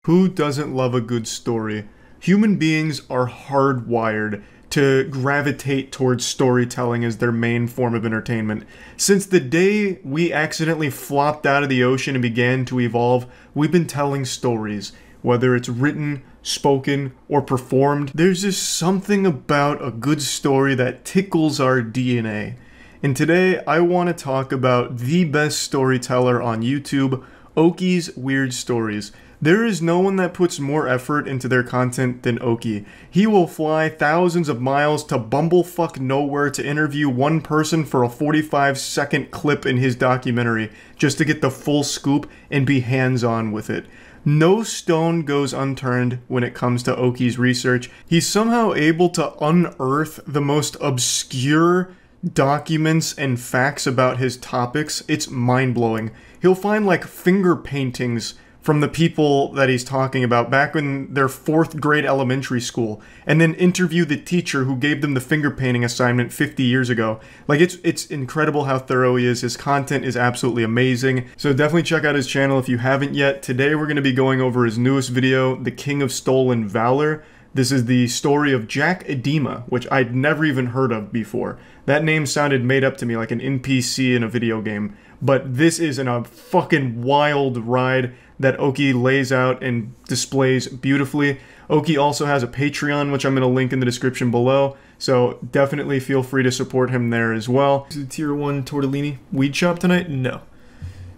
Who doesn't love a good story? Human beings are hardwired to gravitate towards storytelling as their main form of entertainment. Since the day we accidentally flopped out of the ocean and began to evolve, we've been telling stories. Whether it's written, spoken, or performed, there's just something about a good story that tickles our DNA. And today, I want to talk about the best storyteller on YouTube, Oki's Weird Stories. There is no one that puts more effort into their content than Oki. He will fly thousands of miles to bumblefuck nowhere to interview one person for a 45-second clip in his documentary, just to get the full scoop and be hands-on with it. No stone goes unturned when it comes to Oki's research. He's somehow able to unearth the most obscure documents and facts about his topics. It's mind-blowing. He'll find like finger paintings from the people that he's talking about back in their 4th grade elementary school, and then interview the teacher who gave them the finger painting assignment 50 years ago. Like, it's incredible how thorough he is. His content is absolutely amazing. So definitely check out his channel if you haven't yet. Today we're going to be going over his newest video, The King of Stolen Valor. This is the story of Jack Edema, which I'd never even heard of before. That name sounded made up to me like an NPC in a video game. But this is a fucking wild ride that Oki lays out and displays beautifully. Oki also has a Patreon, which I'm going to link in the description below. So definitely feel free to support him there as well. Is it Tier 1 tortellini weed shop tonight? No.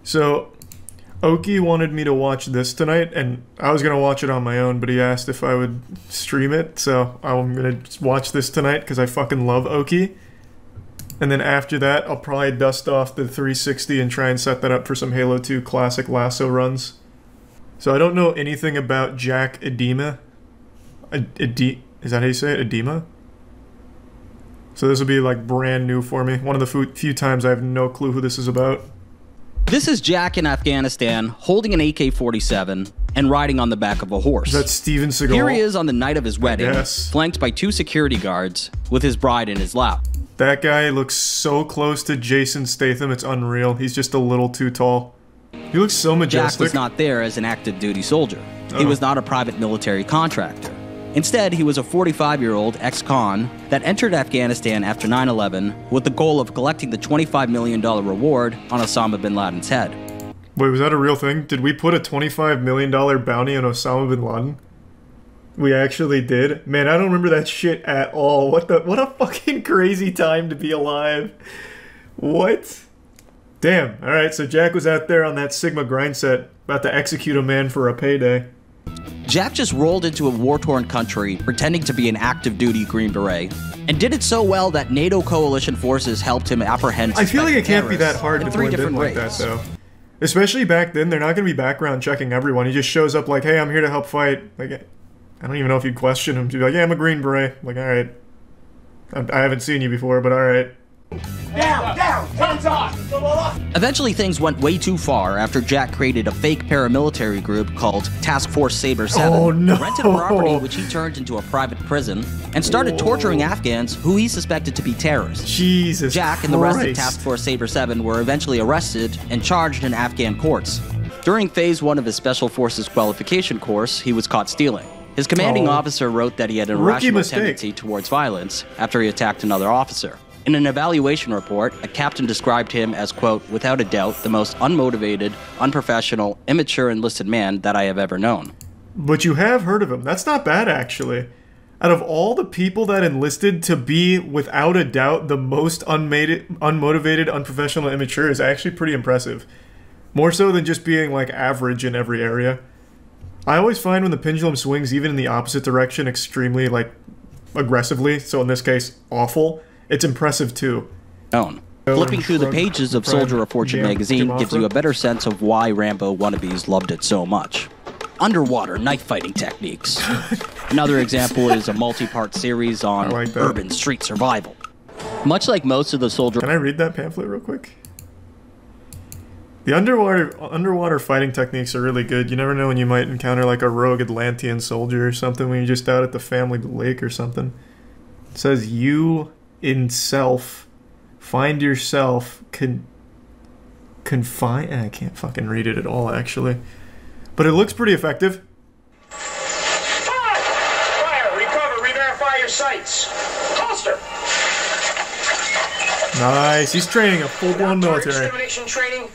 So Oki wanted me to watch this tonight, and I was going to watch it on my own, but he asked if I would stream it. So I'm going to watch this tonight because I fucking love Oki. And then after that, I'll probably dust off the 360 and try and set that up for some Halo 2 classic lasso runs. So I don't know anything about Jack Edema. Is that how you say it? Edema? So this will be like brand new for me. One of the few times I have no clue who this is about. This is Jack in Afghanistan, holding an AK-47 and riding on the back of a horse. Is that Steven Seagal? Here he is on the night of his wedding, flanked by 2 security guards with his bride in his lap. That guy looks so close to Jason Statham, it's unreal. He's just a little too tall. He looks so majestic. Jack was not there as an active duty soldier. He was not a private military contractor. Instead, he was a 45-year-old ex-con that entered Afghanistan after 9/11 with the goal of collecting the $25 million reward on Osama bin Laden's head. Wait, was that a real thing? Did we put a $25 million bounty on Osama bin Laden? We actually did? Man, I don't remember that shit at all. What a fucking crazy time to be alive. What? Damn. Alright, so Jack was out there on that Sigma grind set, about to execute a man for a payday. Jack just rolled into a war-torn country, pretending to be an active duty Green Beret, and did it so well that NATO coalition forces helped him apprehend I feel like it can't be that hard to blend in like that, though. Especially back then, they're not going to be background checking everyone. He just shows up like, hey, I'm here to help fight. Like, I don't even know if you'd question him. He'd be like, yeah, I'm a Green Beret. Like, alright. I haven't seen you before, but alright. Down! Hands off! Eventually, things went way too far after Jack created a fake paramilitary group called Task Force Saber 7, oh, no. rented a property which he turned into a private prison, and started torturing Afghans who he suspected to be terrorists. Jesus Jack and the rest of Task Force Saber 7 were eventually arrested and charged in Afghan courts. During Phase 1 of his Special Forces qualification course, he was caught stealing. His commanding officer wrote that he had an irrational tendency towards violence after he attacked another officer. In an evaluation report, a captain described him as, quote, without a doubt, the most unmotivated, unprofessional, immature enlisted man that I have ever known. But you have heard of him. That's not bad, actually. Out of all the people that enlisted, to be, without a doubt, the most unmotivated, unprofessional, immature is actually pretty impressive. More so than just being, like, average in every area. I always find when the pendulum swings, even in the opposite direction, extremely, like, aggressively, so in this case, awful, it's impressive too. Flipping through the pages of Soldier of Fortune magazine gives you a better sense of why Rambo wannabes loved it so much. Underwater knife fighting techniques. Another example is a multi-part series on urban street survival. Much like most of the Soldier... Can I read that pamphlet real quick? The underwater fighting techniques are really good. You never know when you might encounter like a rogue Atlantean soldier or something when you're just out at the family lake or something. It says you in self find yourself confine. I can't fucking read it at all actually, but it looks pretty effective. your sights. Holster. Nice. He's training a full-blown military. Discrimination training.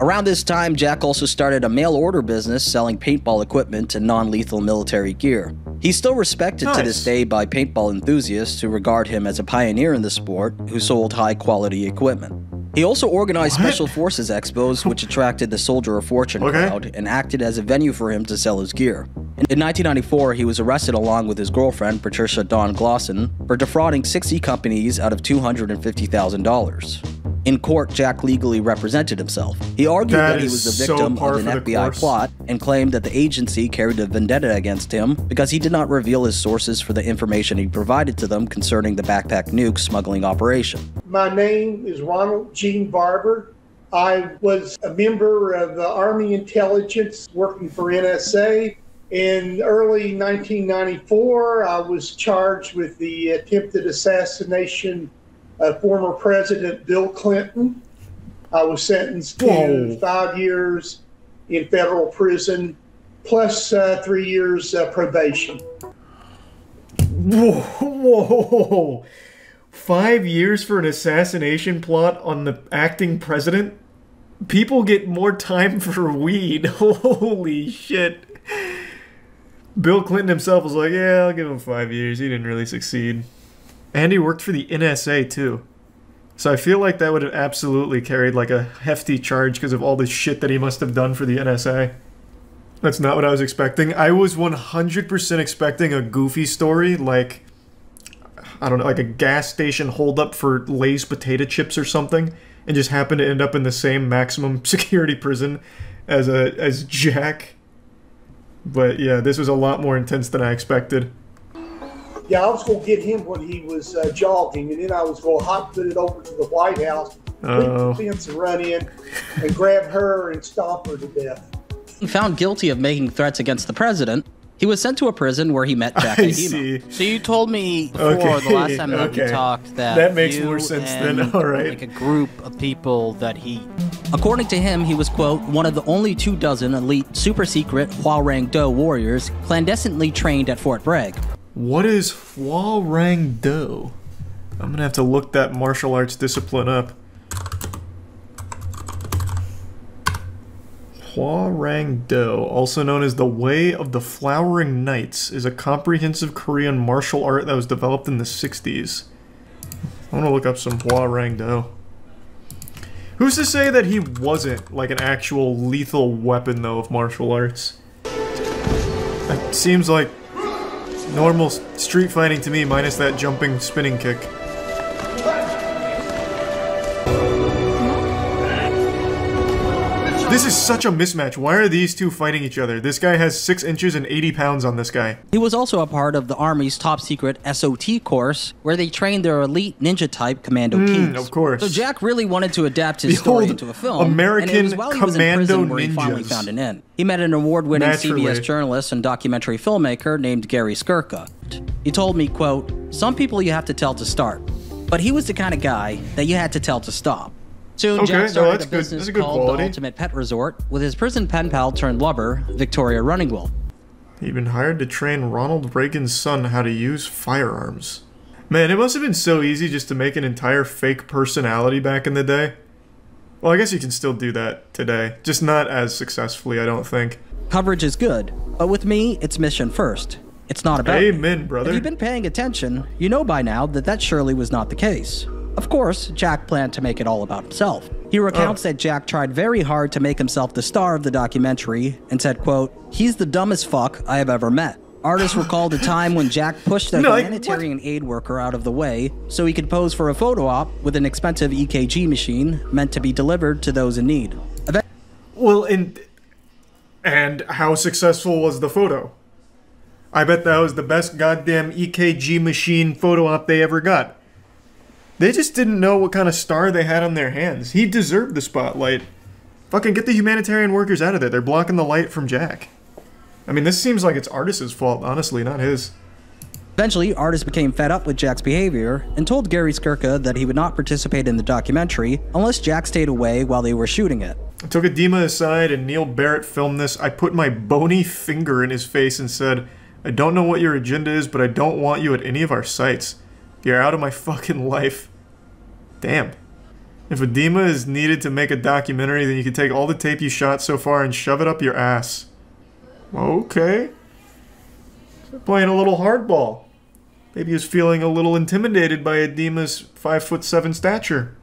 Around this time, Jack also started a mail-order business selling paintball equipment and non-lethal military gear. He's still respected to this day by paintball enthusiasts who regard him as a pioneer in the sport who sold high-quality equipment. He also organized Special Forces expos, which attracted the Soldier of Fortune crowd and acted as a venue for him to sell his gear. In 1994, he was arrested along with his girlfriend, Patricia Dawn Glosson, for defrauding 60 companies out of $250,000. In court, Jack legally represented himself. He argued that he was the victim of an FBI plot and claimed that the agency carried a vendetta against him because he did not reveal his sources for the information he provided to them concerning the backpack nuke smuggling operation. My name is Ronald Gene Barber. I was a member of the Army Intelligence working for NSA. In early 1994, I was charged with the attempted assassination of former President Bill Clinton. I was sentenced to 5 years in federal prison, plus 3 years probation. Whoa. 5 years for an assassination plot on the acting president? People get more time for weed. Holy shit. Bill Clinton himself was like, yeah, I'll give him 5 years. He didn't really succeed. And he worked for the NSA too. So I feel like that would have absolutely carried like a hefty charge because of all the shit that he must have done for the NSA. That's not what I was expecting. I was 100% expecting a goofy story like, I don't know, like a gas station holdup for Lay's potato chips or something, and just happened to end up in the same maximum security prison as Jack. But yeah, this was a lot more intense than I expected. Yeah, I was going to get him when he was jogging, and then I was going to hot-foot it over to the White House, leap the fence and run in, and grab her and stomp her to death. Found guilty of making threats against the president, he was sent to a prison where he met Jack Ademo. So you told me before the last time that we talked that makes more sense then. All right, like a group of people that he. According to him, he was, quote, one of the only 24 elite super-secret Hwarang-Do warriors clandestinely trained at Fort Bragg. What is Hwarang-Do? I'm gonna have to look that martial arts discipline up. Hwarang-Do, also known as the Way of the Flowering Knights, is a comprehensive Korean martial art that was developed in the 60s. I want to look up some Hwarang-Do. Who's to say that he wasn't like an actual lethal weapon, though, of martial arts? It seems like normal street fighting to me, minus that jumping, spinning kick. This is such a mismatch. Why are these two fighting each other? This guy has 6 inches and 80 pounds on this guy. He was also a part of the Army's top-secret SOT course, where they trained their elite ninja-type commando teams. Of course. So Jack really wanted to adapt his story into a film, American and it was while he was in commando prison where he finally ninjas. found an end. He met an award-winning CBS journalist and documentary filmmaker named Gary Skirka. He told me, quote, "Some people you have to tell to start, but he was the kind of guy that you had to tell to stop." Soon, Jack started a business called The Ultimate Pet Resort with his prison pen pal turned lover, Victoria Runningwell. He'd been hired to train Ronald Reagan's son how to use firearms. Man, it must have been so easy just to make an entire fake personality back in the day. Well, I guess you can still do that today. Just not as successfully, I don't think. Coverage is good, but with me, it's mission first. It's not about Amen, brother. If you've been paying attention, you know by now that that surely was not the case. Of course, Jack planned to make it all about himself. He recounts that Jack tried very hard to make himself the star of the documentary and said, quote, "He's the dumbest fuck I have ever met." Artists recalled a time when Jack pushed a humanitarian aid worker out of the way so he could pose for a photo op with an expensive EKG machine meant to be delivered to those in need. Well, and how successful was the photo? I bet that was the best goddamn EKG machine photo op they ever got. They just didn't know what kind of star they had on their hands. He deserved the spotlight. Fucking get the humanitarian workers out of there. They're blocking the light from Jack. I mean, this seems like it's Artist's fault, honestly, not his. Eventually, Artist became fed up with Jack's behavior and told Gary Skirka that he would not participate in the documentary unless Jack stayed away while they were shooting it. I took Adema aside and Neil Barrett filmed this. I put my bony finger in his face and said, I don't know what your agenda is, but I don't want you at any of our sites. You're out of my fucking life. Damn. If edema is needed to make a documentary, then you can take all the tape you shot so far and shove it up your ass. Okay. Playing a little hardball. Maybe he was feeling a little intimidated by edema's 5'7" stature.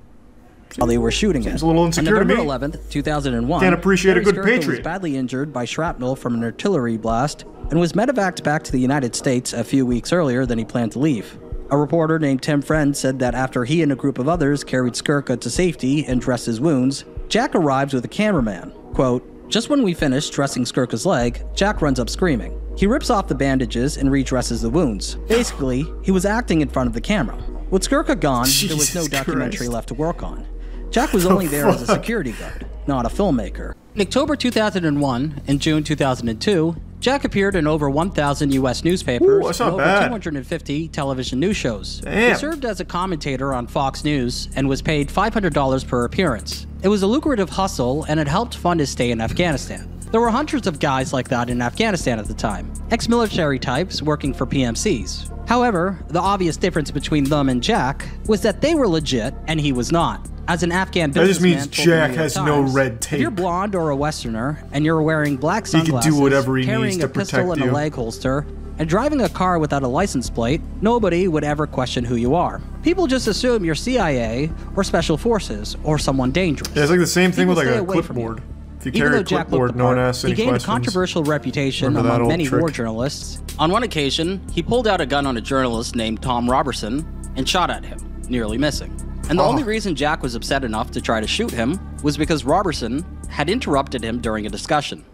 While they were shooting Seems a little insecure to me. On November 11th, 2001, can't appreciate a good patriot. was badly injured by shrapnel from an artillery blast and was medevaced back to the United States a few weeks earlier than he planned to leave. A reporter named Tim Friend said that after he and a group of others carried Skirka to safety and dressed his wounds, Jack arrives with a cameraman. Quote, "Just when we finished dressing Skirka's leg, Jack runs up screaming. He rips off the bandages and redresses the wounds. Basically, he was acting in front of the camera. With Skirka gone, there was no documentary left to work on. Jack was only there as a security guard, not a filmmaker." In October 2001 and June 2002, Jack appeared in over 1,000 U.S. newspapers and over 250 television news shows. Damn. He served as a commentator on Fox News and was paid $500 per appearance. It was a lucrative hustle and it helped fund his stay in Afghanistan. There were hundreds of guys like that in Afghanistan at the time, ex-military types working for PMCs. However, the obvious difference between them and Jack was that they were legit and he was not. As an Afghan businessman, that just means Jack has no red tape. If you're blonde or a Westerner and you're wearing black sunglasses, he can do whatever he carrying needs to a pistol protect in you. a leg holster, and driving a car without a license plate, nobody would ever question who you are. People just assume you're CIA or Special Forces or someone dangerous. Yeah, it's like the same thing with like stay a away from clipboard. If you Even carry though a Jack clipboard, looked no one the part, asks any he gained questions. a controversial reputation Remember that among old many trick? war journalists. On one occasion, he pulled out a gun on a journalist named Tom Robertson and shot at him, nearly missing. And the only reason Jack was upset enough to try to shoot him was because Robertson had interrupted him during a discussion.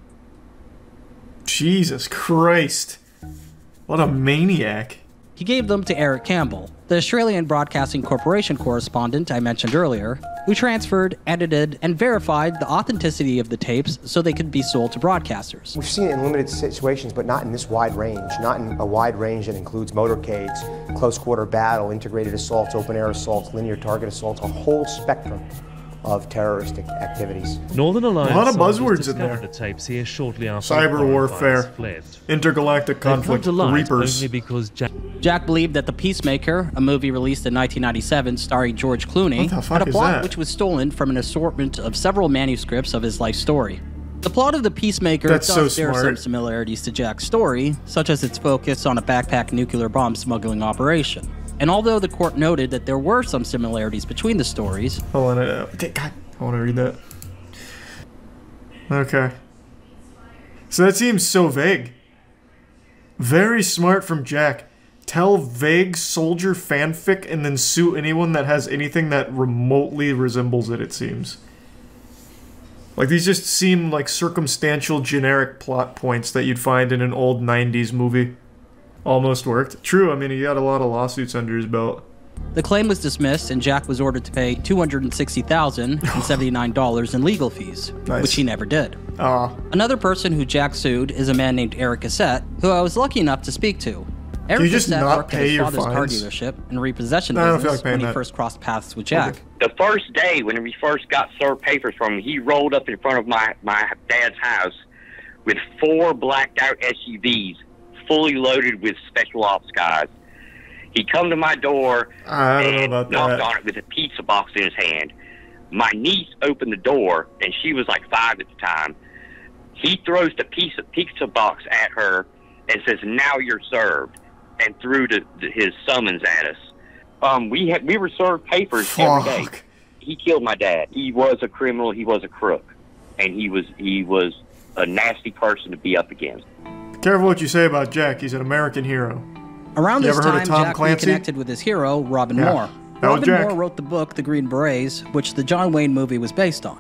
Jesus Christ. What a maniac. He gave them to Eric Campbell, the Australian Broadcasting Corporation correspondent I mentioned earlier, who transferred, edited, and verified the authenticity of the tapes so they could be sold to broadcasters. We've seen it in limited situations, but not in this wide range. Not in a wide range that includes motorcades, close quarter battle, integrated assaults, open air assaults, linear target assaults, a whole spectrum of terroristic activities. Northern Alliance a lot of buzzwords in there. The tapes here shortly after Cyber warfare, fled. Intergalactic conflict, the Reapers. Only because Jack believed that The Peacemaker, a movie released in 1997 starring George Clooney, had a plot which was stolen from an assortment of several manuscripts of his life story. The plot of The Peacemaker does bear some similarities to Jack's story, such as its focus on a backpack nuclear bomb smuggling operation. And although the court noted that there were some similarities between the stories... Hold on, God, I want to read that. Okay. So that seems so vague. Very smart from Jack. Tell vague soldier fanfic and then sue anyone that has anything that remotely resembles it, it seems. Like, these just seem like circumstantial generic plot points that you'd find in an old 90s movie. Almost worked. True, I mean, he got a lot of lawsuits under his belt. The claim was dismissed and Jack was ordered to pay $260,079 in legal fees, which he never did. Another person who Jack sued is a man named Eric Cassette, who I was lucky enough to speak to. Eric Cassette worked at his father's car dealership and repossession business when he first crossed paths with Jack. The first day when we first got served papers from him, he rolled up in front of my dad's house with 4 blacked out SUVs fully loaded with special ops guys. He come to my door and knocked on it with a pizza box in his hand. My niece opened the door, and she was like 5 at the time. He throws the pizza box at her and says, "Now you're served," and threw his summons at us. We were served papers every day. He killed my dad. He was a criminal. He was a crook, and he was a nasty person to be up against. Careful what you say about Jack. He's an American hero. Around this time, Jack reconnected with his hero, Robin Moore. Robin Moore wrote the book The Green Berets, which the John Wayne movie was based on.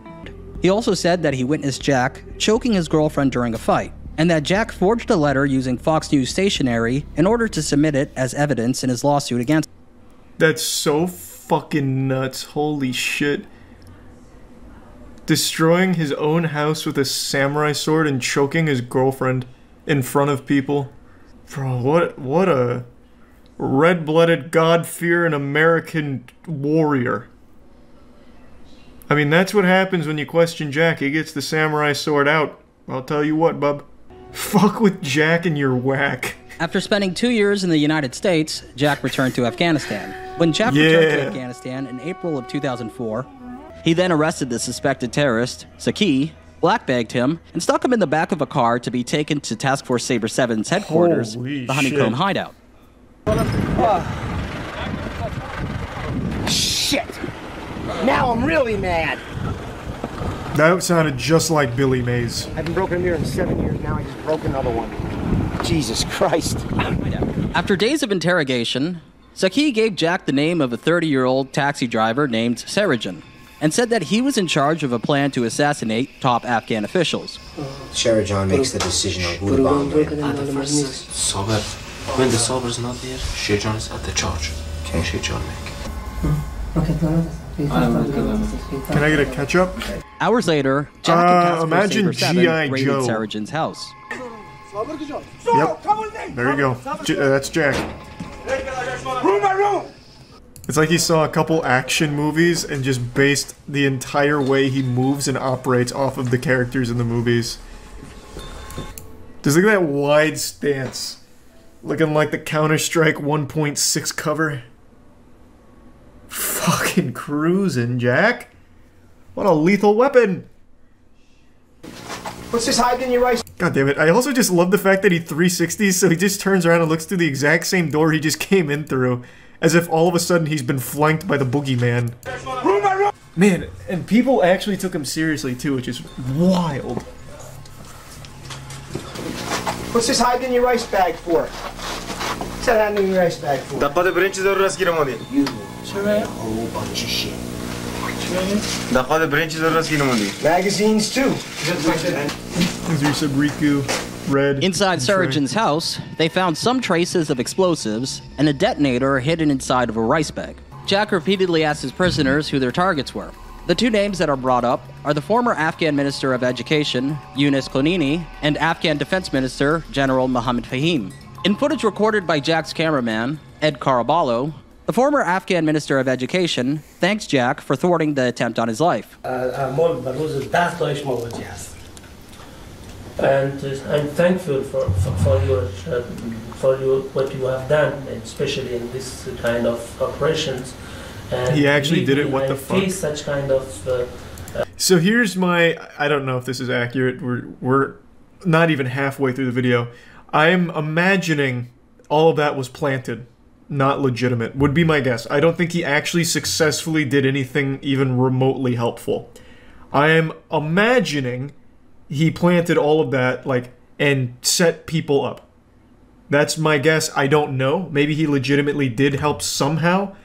He also said that he witnessed Jack choking his girlfriend during a fight, and that Jack forged a letter using Fox News stationery in order to submit it as evidence in his lawsuit against him. That's so fucking nuts. Holy shit. Destroying his own house with a samurai sword and choking his girlfriend in front of people. Bro, what a red-blooded, God-fearing American warrior. I mean, that's what happens when you question Jack. He gets the samurai sword out. I'll tell you what, bub. Fuck with Jack and you're whack. After spending 2 years in the United States, Jack returned to Afghanistan. When Jack returned to Afghanistan in April of 2004, he then arrested the suspected terrorist, Saki, blackbagged him, and stuck him in the back of a car to be taken to Task Force Sabre 7's headquarters, the Honeycomb Hideout. Shit! Now I'm really mad! That sounded just like Billy Mays. I haven't broken a mirror in 7 years, now I just broke another one. Jesus Christ. After days of interrogation, Saki gave Jack the name of a 30-year-old taxi driver named Sarajan, and said that he was in charge of a plan to assassinate top Afghan officials. Sharajan makes the decision on who to bomb. When the Saber is not there, Sharajan is at the charge. Can Sharajan make? Can I get a ketchup? Hours later, Jack and Task Force imagine Sabre 7 G.I. raided Joe. Sarajan's house. Yep. There you go. That's Jack. It's like he saw a couple action movies and just based the entire way he moves and operates off of the characters in the movies. Just look at that wide stance. Looking like the Counter-Strike 1.6 cover. Fucking cruising, Jack. What a lethal weapon. What's this hiding in your eyes? God damn it. I also just love the fact that he 360s, so he just turns around and looks through the exact same door he just came in through. As if all of a sudden he's been flanked by the boogeyman. Man, and people actually took him seriously too, which is wild. What's this hiding in your ice bag for? What's that hiding in your ice bag for? A whole bunch of shit. Magazines too. As you said, Riku, Red. Inside Sarajan's house, they found some traces of explosives and a detonator hidden inside of a rice bag. Jack repeatedly asked his prisoners who their targets were. The two names that are brought up are the former Afghan Minister of Education, Yunus Konini, and Afghan Defense Minister, General Mohammed Fahim. In footage recorded by Jack's cameraman, Ed Caraballo, the former Afghan Minister of Education thanks Jack for thwarting the attempt on his life. And I'm thankful for what you have done, especially in this kind of operations. And he actually did it. What the fuck? Face such kind of. So here's my. I don't know if this is accurate. We're not even halfway through the video. I'm imagining all of that was planted, not legitimate. Would be my guess. I don't think he actually successfully did anything even remotely helpful. I am imagining he planted all of that, like, and set people up. That's my guess. I don't know. Maybe he legitimately did help somehow.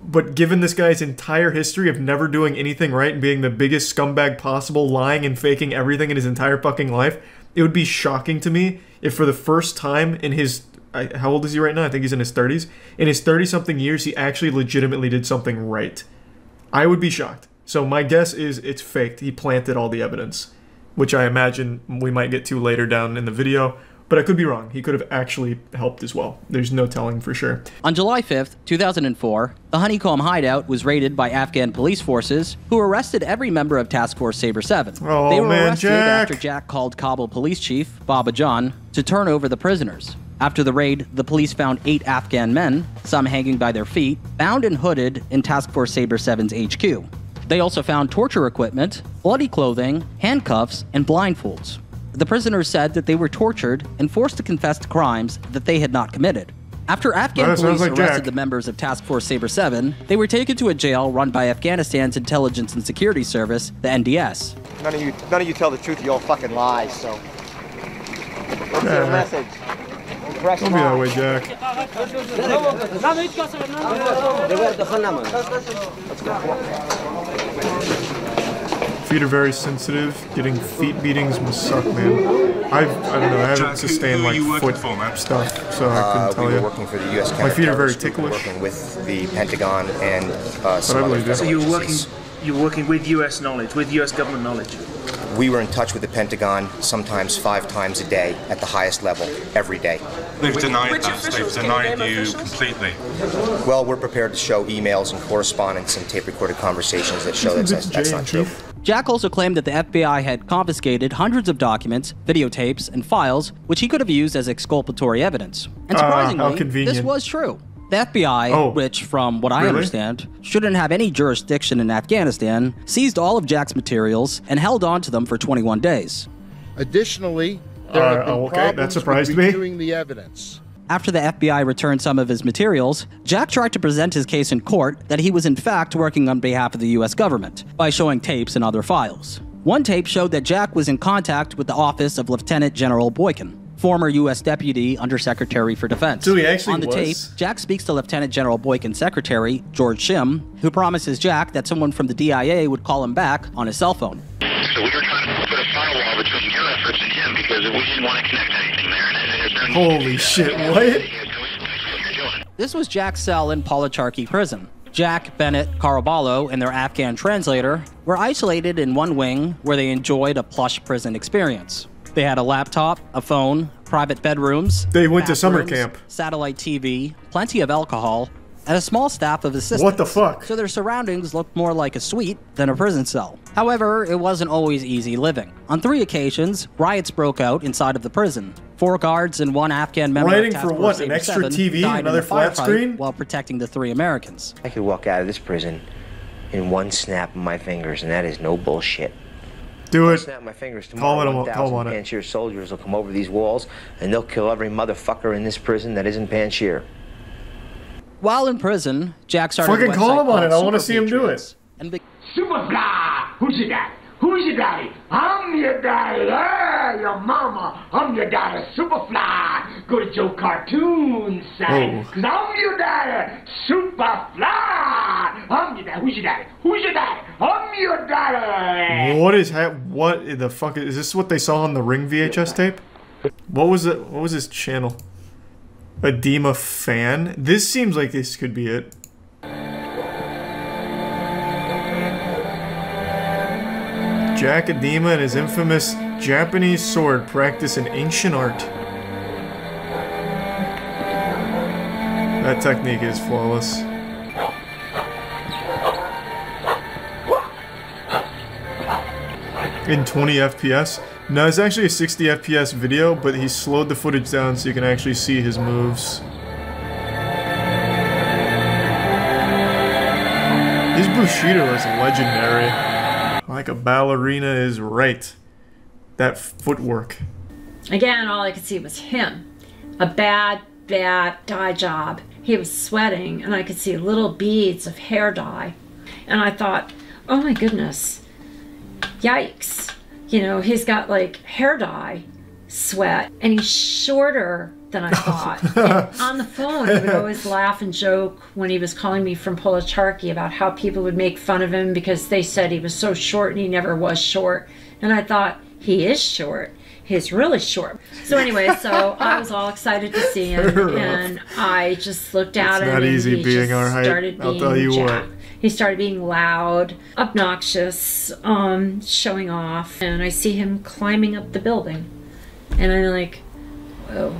But given this guy's entire history of never doing anything right and being the biggest scumbag possible, lying and faking everything in his entire fucking life, it would be shocking to me if for the first time in his... how old is he right now? I think he's in his 30s. In his 30-something years, he actually legitimately did something right. I would be shocked. So my guess is it's faked. He planted all the evidence, which I imagine we might get to later down in the video. But I could be wrong. He could have actually helped as well. There's no telling for sure. On July 5th, 2004, the Honeycomb Hideout was raided by Afghan police forces who arrested every member of Task Force Sabre 7. Oh, they were man, arrested Jack. after Jack called Kabul police chief, Baba John, to turn over the prisoners. After the raid, the police found 8 Afghan men, some hanging by their feet, bound and hooded in Task Force Sabre 7's HQ. They also found torture equipment, bloody clothing, handcuffs, and blindfolds. The prisoners said that they were tortured and forced to confess to crimes that they had not committed. After Afghan police arrested the members of Task Force Sabre 7, they were taken to a jail run by Afghanistan's Intelligence and Security Service, the NDS. None of you tell the truth, you all fucking lie, so. What's your message? Don't be that way, Jack. Feet are very sensitive. Getting feet beatings must suck, man. I don't know. I haven't sustained like foot stuff, so I couldn't tell we you. were working for the U.S. My feet are very counterterrorist group, ticklish. working with the Pentagon and some I other believe you. federal So you're working with U.S. knowledge, with U.S. government knowledge. We were in touch with the Pentagon sometimes 5 times a day at the highest level, every day. They've denied that. They've denied you completely. Well, we're prepared to show emails and correspondence and tape-recorded conversations that show that's not true. Jack also claimed that the FBI had confiscated hundreds of documents, videotapes, and files, which he could have used as exculpatory evidence. And surprisingly, this was true. The FBI, which, from what I understand, shouldn't have any jurisdiction in Afghanistan, seized all of Jack's materials and held on to them for 21 days. Additionally, there have been problems with reviewing the evidence. After the FBI returned some of his materials, Jack tried to present his case in court that he was in fact working on behalf of the US government by showing tapes and other files. One tape showed that Jack was in contact with the office of Lieutenant General Boykin, former U.S. Deputy Undersecretary for Defense. So he actually On the tape, Jack speaks to Lieutenant General Boykin's secretary, George Shim, who promises Jack that someone from the DIA would call him back on his cell phone. So we were trying to put a firewall between your efforts and him because we didn't want to connect anything there. Holy shit, what? This was Jack's cell in Policharki prison. Jack, Bennett, Caraballo, and their Afghan translator were isolated in one wing where they enjoyed a plush prison experience. They had a laptop, a phone, private bedrooms. They went to summer camp. Satellite TV, plenty of alcohol, and a small staff of assistants. What the fuck? So their surroundings looked more like a suite than a prison cell. However, it wasn't always easy living. On 3 occasions, riots broke out inside of the prison. 4 guards and 1 Afghan member Rioting of Task for Force what? Sabre An extra 7 TV? died Another in a flat firefight screen? while protecting the 3 Americans. I could walk out of this prison in one snap of my fingers, and that is no bullshit. Do it. Snap my fingers tomorrow. 1,000 Panjshir soldiers will come over these walls, and they'll kill every motherfucker in this prison that isn't Panjshir. While in prison, Jack started fucking call him on it. I want to see him do it. Superfly! Who's your daddy? Who's your daddy? I'm your daddy. Yeah, your mama. I'm your daddy. Superfly. Go to Joe Cartoon side. Cause I'm your daddy. Superfly. I'm your daddy. Who's your daddy? Who's your daddy? I'm your daddy. What the fuck is this? What they saw on the Ring VHS tape? What was it? What was his channel? Edema fan? This seems like this could be it. Jack Edema and his infamous Japanese sword practice an ancient art. That technique is flawless. In 20 FPS? No, it's actually a 60 FPS video, but he slowed the footage down so you can actually see his moves. His Bushido is legendary. Like a ballerina is right. That footwork. Again, all I could see was him. A bad dye job. He was sweating, and I could see little beads of hair dye. And I thought, oh my goodness, yikes. You know, he's got like hair dye, sweat, and he's shorter than I thought. And on the phone, he would always laugh and joke when he was calling me from Policharki about how people would make fun of him because they said he was so short and he never was short. And I thought, he is short. He's really short. So anyway, so I was all excited to see him, and I just looked at him. It's not easy being our height, I'll tell you what. He started being loud, obnoxious, showing off, and I see him climbing up the building. And I'm like, whoa,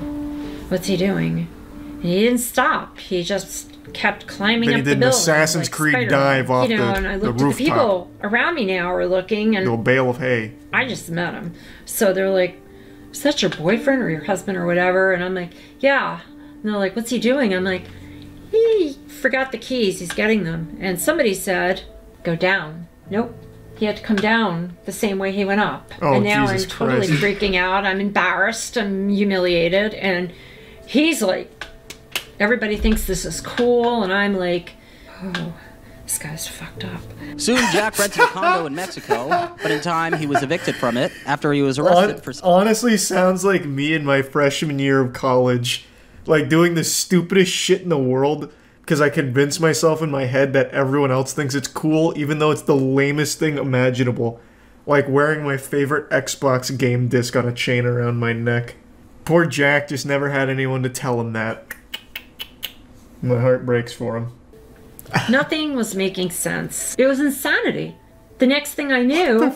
what's he doing? And he didn't stop. He just kept climbing up the building. Then he did an Assassin's Creed dive off the rooftop. And I looked at the people around me now are looking, and a bale of hay. I just met him. So they're like, is that your boyfriend or your husband or whatever? And I'm like, yeah. And they're like, what's he doing? I'm like, he forgot the keys, he's getting them. And somebody said, go down. Nope. He had to come down the same way he went up. Oh, and now Jesus I'm totally Christ. freaking out. I'm embarrassed. I'm humiliated. And he's like, everybody thinks this is cool. And I'm like, oh, this guy's fucked up. Soon, Jack rented a condo in Mexico, but in time he was evicted from it after he was arrested for... Honestly, sounds like me in my freshman year of college. Like doing the stupidest shit in the world because I convinced myself in my head that everyone else thinks it's cool, even though it's the lamest thing imaginable. Like wearing my favorite Xbox game disc on a chain around my neck. Poor Jack just never had anyone to tell him that. My heart breaks for him. Nothing was making sense. It was insanity. The next thing I knew,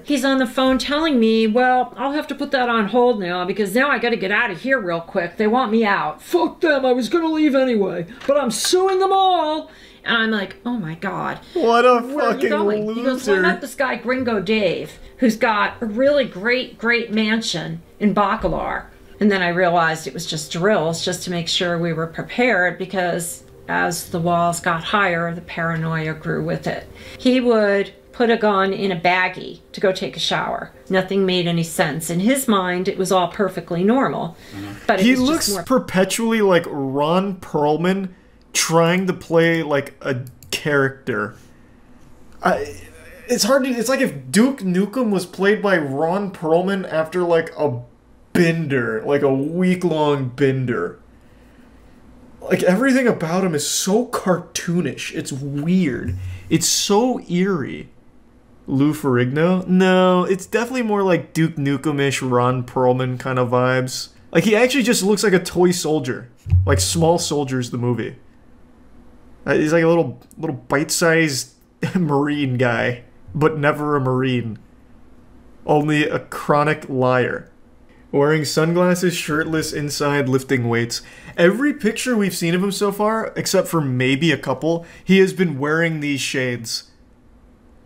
he's on the phone telling me, well, I'll have to put that on hold now because now I got to get out of here real quick. They want me out. Fuck them. I was going to leave anyway, but I'm suing them all. And I'm like, oh my God. What a fucking loser. He goes, well, I met this guy, Gringo Dave, who's got a really great mansion in Bacalar. And then I realized it was just drills just to make sure we were prepared because as the walls got higher, the paranoia grew with it. He would put a gun in a baggie to go take a shower. Nothing made any sense. In his mind, it was all perfectly normal. But he looks perpetually like Ron Perlman trying to play like a character. It's hard to... It's like if Duke Nukem was played by Ron Perlman after like a bender, like a week-long bender. Like everything about him is so cartoonish. It's weird. It's so eerie. Lou Ferrigno? No, it's definitely more like Duke Nukem-ish, Ron Perlman kind of vibes. Like he actually just looks like a toy soldier. Like Small Soldiers, the movie. He's like a little bite-sized Marine guy, but never a Marine. Only a chronic liar. Wearing sunglasses, shirtless, inside, lifting weights. Every picture we've seen of him so far, except for maybe a couple, he has been wearing these shades.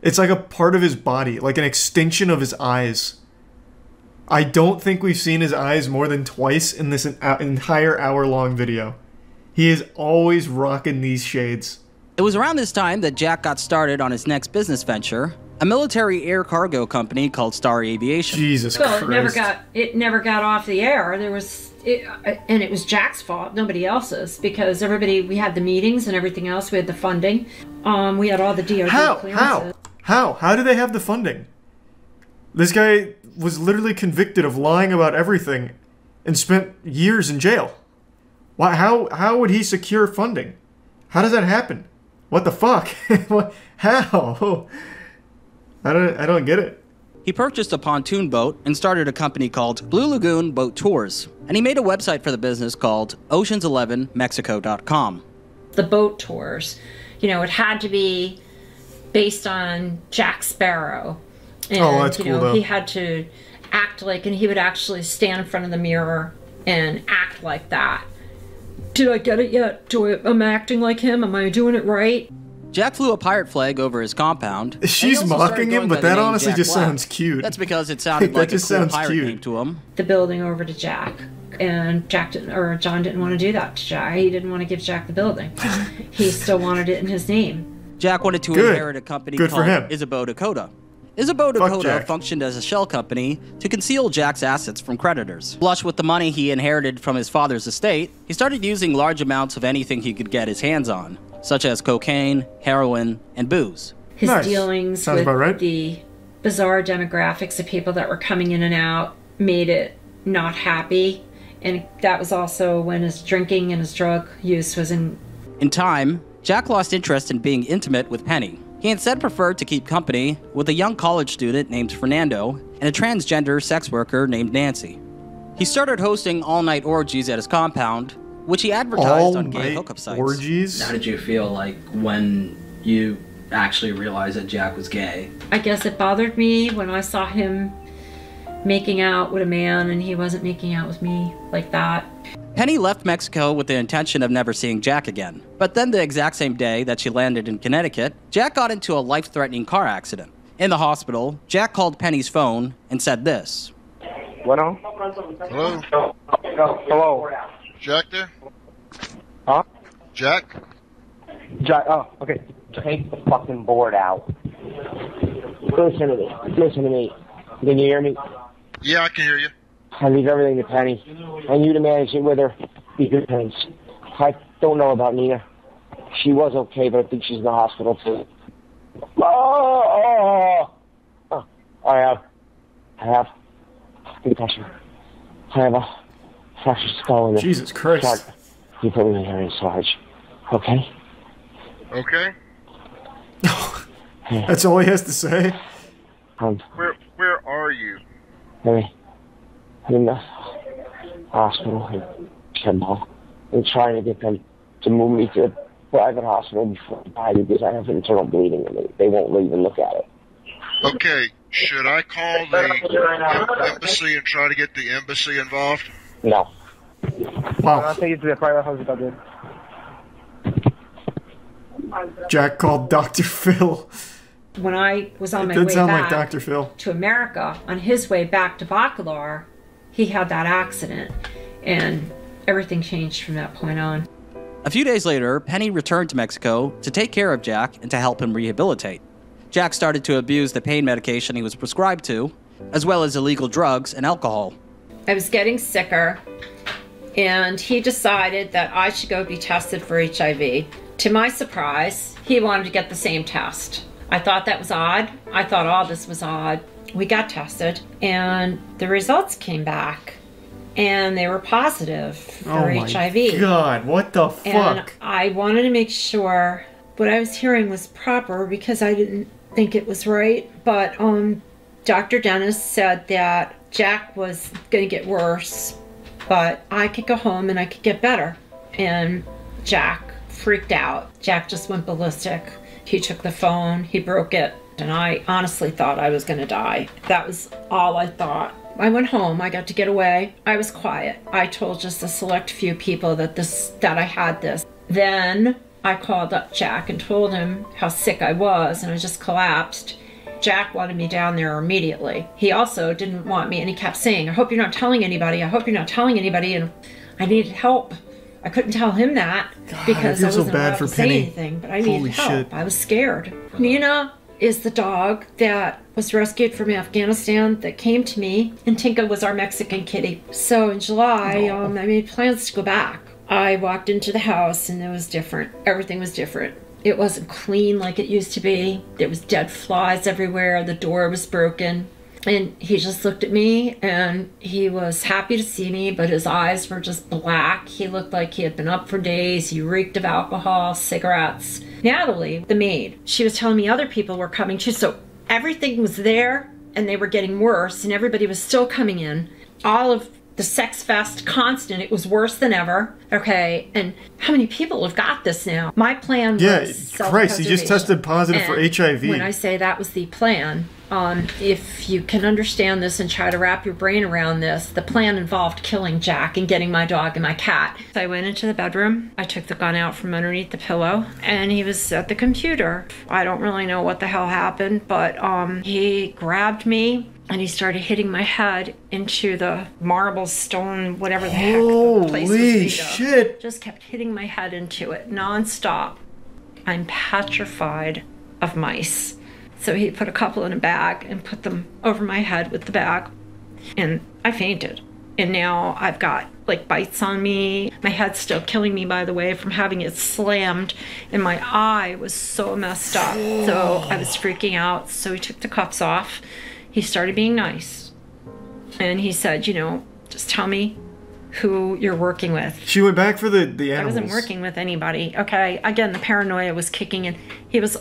It's like a part of his body, like an extension of his eyes. I don't think we've seen his eyes more than twice in this entire hour-long video. He is always rocking these shades. It was around this time that Jack got started on his next business venture, a military air cargo company called Star Aviation. Jesus Christ. It never got off the air. And it was Jack's fault, nobody else's, because we had the meetings and everything else. We had the funding. We had all the DOD clearances. How do they have the funding? This guy was literally convicted of lying about everything and spent years in jail. Why? How would he secure funding? How does that happen? What the fuck? How? I don't get it. He purchased a pontoon boat and started a company called Blue Lagoon Boat Tours, and he made a website for the business called Oceans11Mexico.com. The boat tours, it had to be based on Jack Sparrow. And, that's cool, though. He had to act like, and he would actually stand in front of the mirror and act like that. Did I get it yet? Am I acting like him? Am I doing it right? Jack flew a pirate flag over his compound. She's mocking him, but that honestly just sounds cute. That's because it sounded like a cool pirate name to him. The building over to Jack. And John didn't want to do that to Jack. He didn't want to give Jack the building. He still wanted it in his name. Jack wanted to inherit a company called Isabeau Dakota. Isabeau Dakota functioned as a shell company to conceal Jack's assets from creditors. Flush with the money he inherited from his father's estate, he started using large amounts of anything he could get his hands on, such as cocaine, heroin, and booze. His dealings with the bizarre demographics of people that were coming in and out made it not happy. And that was also when his drinking and his drug use was in... In time, Jack lost interest in being intimate with Penny. He instead preferred to keep company with a young college student named Fernando and a transgender sex worker named Nancy. He started hosting all-night orgies at his compound, which he advertised on gay hookup sites. Orgies? How did you feel like when you actually realized that Jack was gay? I guess it bothered me when I saw him making out with a man and he wasn't making out with me like that. Penny left Mexico with the intention of never seeing Jack again. But then the exact same day that she landed in Connecticut, Jack got into a life-threatening car accident. In the hospital, Jack called Penny's phone and said this. Bueno? Hello? Hello? Jack there? Huh? Jack? Jack, okay. Take the fucking board out. Listen to me. Can you hear me? Yeah, I can hear you. I leave everything to Penny. And you to manage it with her. Be good friends. I don't know about Nina. She was okay, but I think she's in the hospital too. I have concussion. I have a fractured skull in the Jesus Christ. Chart. You put me in here in Sarge. Okay? Okay. That's all he has to say? Where are you? I'm in the hospital in Kimball. I'm trying to get them to move me to a private hospital before I die because I have internal bleeding and they won't even look at it. Okay, should I call the embassy and try to get the embassy involved? No. Wow. I'll take you to the private hospital, dude. Jack called Dr. Phil. When I was on my It way did sound back like Dr. Phil. to America, on his way back to Bacalar, he had that accident, and everything changed from that point on. A few days later, Penny returned to Mexico to take care of Jack and to help him rehabilitate. Jack started to abuse the pain medication he was prescribed to, as well as illegal drugs and alcohol. I was getting sicker, and he decided that I should go be tested for HIV. To my surprise, he wanted to get the same test. I thought that was odd. I thought all this was odd. We got tested, and the results came back, and they were positive for HIV. Oh my God, what the fuck? And I wanted to make sure what I was hearing was proper because I didn't think it was right. But Dr. Dennis said that Jack was going to get worse, but I could go home and I could get better. And Jack freaked out. Jack just went ballistic. He took the phone, he broke it, and I honestly thought I was going to die. That was all I thought. I went home, I got to get away. I was quiet. I told just a select few people that I had this. Then I called up Jack and told him how sick I was, and I just collapsed. Jack wanted me down there immediately. He also didn't want me, and he kept saying, I hope you're not telling anybody, I hope you're not telling anybody, and I needed help. I couldn't tell him that because I wasn't allowed to say anything, but I needed help. I was scared. Nina is the dog that was rescued from Afghanistan that came to me, and Tinka was our Mexican kitty. So in July, I made plans to go back. I walked into the house and it was different. Everything was different. It wasn't clean like it used to be. There was dead flies everywhere. The door was broken. And he just looked at me and he was happy to see me, but his eyes were just black. He looked like he had been up for days. He reeked of alcohol, cigarettes. Natalie, the maid, she was telling me other people were coming too. So everything was there and they were getting worse and everybody was still coming in. All of the sex fest constant, it was worse than ever. Okay, and how many people have got this now? My plan was Christ, he just tested positive for HIV. When I say that was the plan, if you can understand this and try to wrap your brain around this, the plan involved killing Jack and getting my dog and my cat. So I went into the bedroom, I took the gun out from underneath the pillow, and he was at the computer. I don't really know what the hell happened, but he grabbed me and he started hitting my head into the marble stone, whatever the heck the place was made of. Shit! Just kept hitting my head into it nonstop. I'm petrified of mice. So he put a couple in a bag and put them over my head with the bag. And I fainted. And now I've got like bites on me. My head's still killing me, by the way, from having it slammed. And my eye was so messed up. So I was freaking out. So he took the cuffs off. He started being nice. And he said, you know, just tell me who you're working with. She went back for the animals. I wasn't working with anybody. Okay, again, the paranoia was kicking in. He was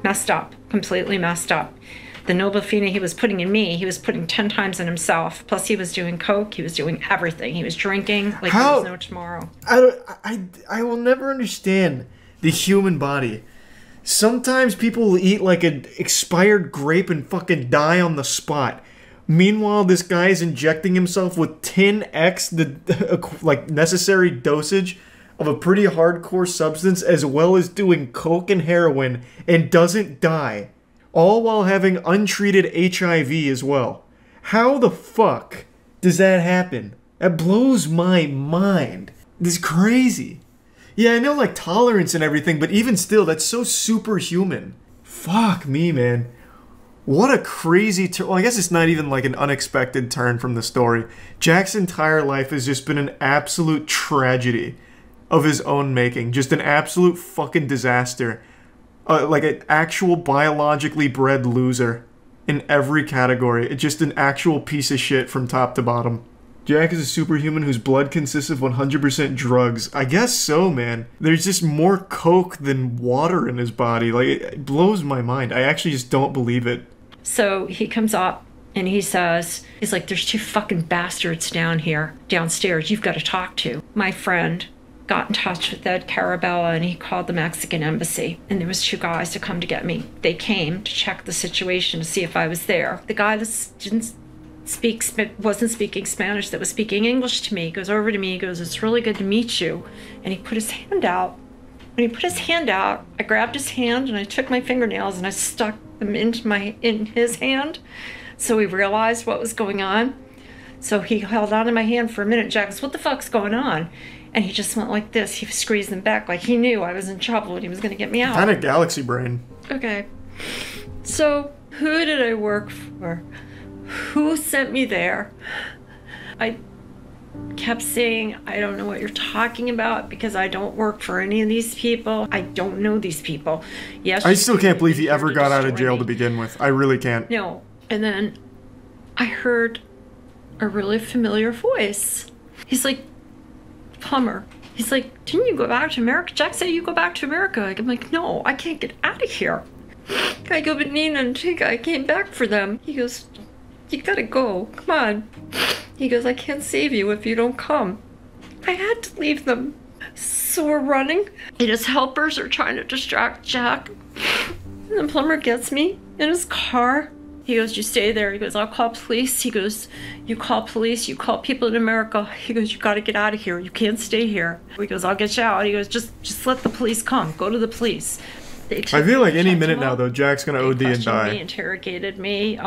messed up, completely messed up. The Noblefina he was putting in me, he was putting 10 times in himself. Plus he was doing coke, he was doing everything. He was drinking like there was no tomorrow. I will never understand the human body. Sometimes people will eat like an expired grape and fucking die on the spot. Meanwhile, this guy is injecting himself with 10x the like necessary dosage of a pretty hardcore substance, as well as doing coke and heroin, and doesn't die. All while having untreated HIV as well. How the fuck does that happen? That blows my mind. This is crazy. Yeah, I know like tolerance and everything, but even still, that's so superhuman. Fuck me, man. What a crazy turn. Well, I guess it's not even like an unexpected turn from the story. Jack's entire life has just been an absolute tragedy of his own making. Just an absolute fucking disaster. Like an actual biologically bred loser in every category. Just an actual piece of shit from top to bottom. Jack is a superhuman whose blood consists of 100% drugs. I guess so, man. There's just more coke than water in his body. Like, it blows my mind. I actually just don't believe it. So he comes up and he says, he's like, there's 2 fucking bastards downstairs you've got to talk to. My friend got in touch with Ed Carabella, and he called the Mexican embassy, and there was 2 guys to come to get me. They came to check the situation to see if I was there. The guy that wasn't speaking Spanish, that was speaking English to me, goes over to me, he goes, "It's really good to meet you." And he put his hand out. When he put his hand out, I grabbed his hand and I took my fingernails and I stuck them in his hand. So he realized what was going on. So he held on to my hand for a minute. Jack goes, "What the fuck's going on?" And he just went like this. He squeezed them back like he knew I was in trouble and he was going to get me out. Kind of galaxy brain. Okay. So who did I work for? Who sent me there? I kept saying, "I don't know what you're talking about because I don't work for any of these people. I don't know these people." Yes. I still can't believe he ever got out of jail to begin with. I really can't. No. And then I heard a really familiar voice. He's like, "Plumber." He's like, "Didn't you go back to America? Jack said you go back to America." I'm like, "No, I can't get out of here." I go, "But Nina and Tika, I came back for them." He goes, "You gotta go, come on." He goes, "I can't save you if you don't come." I had to leave them. So we're running, and his helpers are trying to distract Jack. And the plumber gets me in his car. He goes, "You stay there." He goes, "I'll call police." He goes, "You call police, you call people in America." He goes, "You gotta get out of here. You can't stay here." He goes, "I'll get you out." He goes, just let the police come. Go to the police." I feel like any minute now, though, Jack's gonna OD and die. They interrogated me.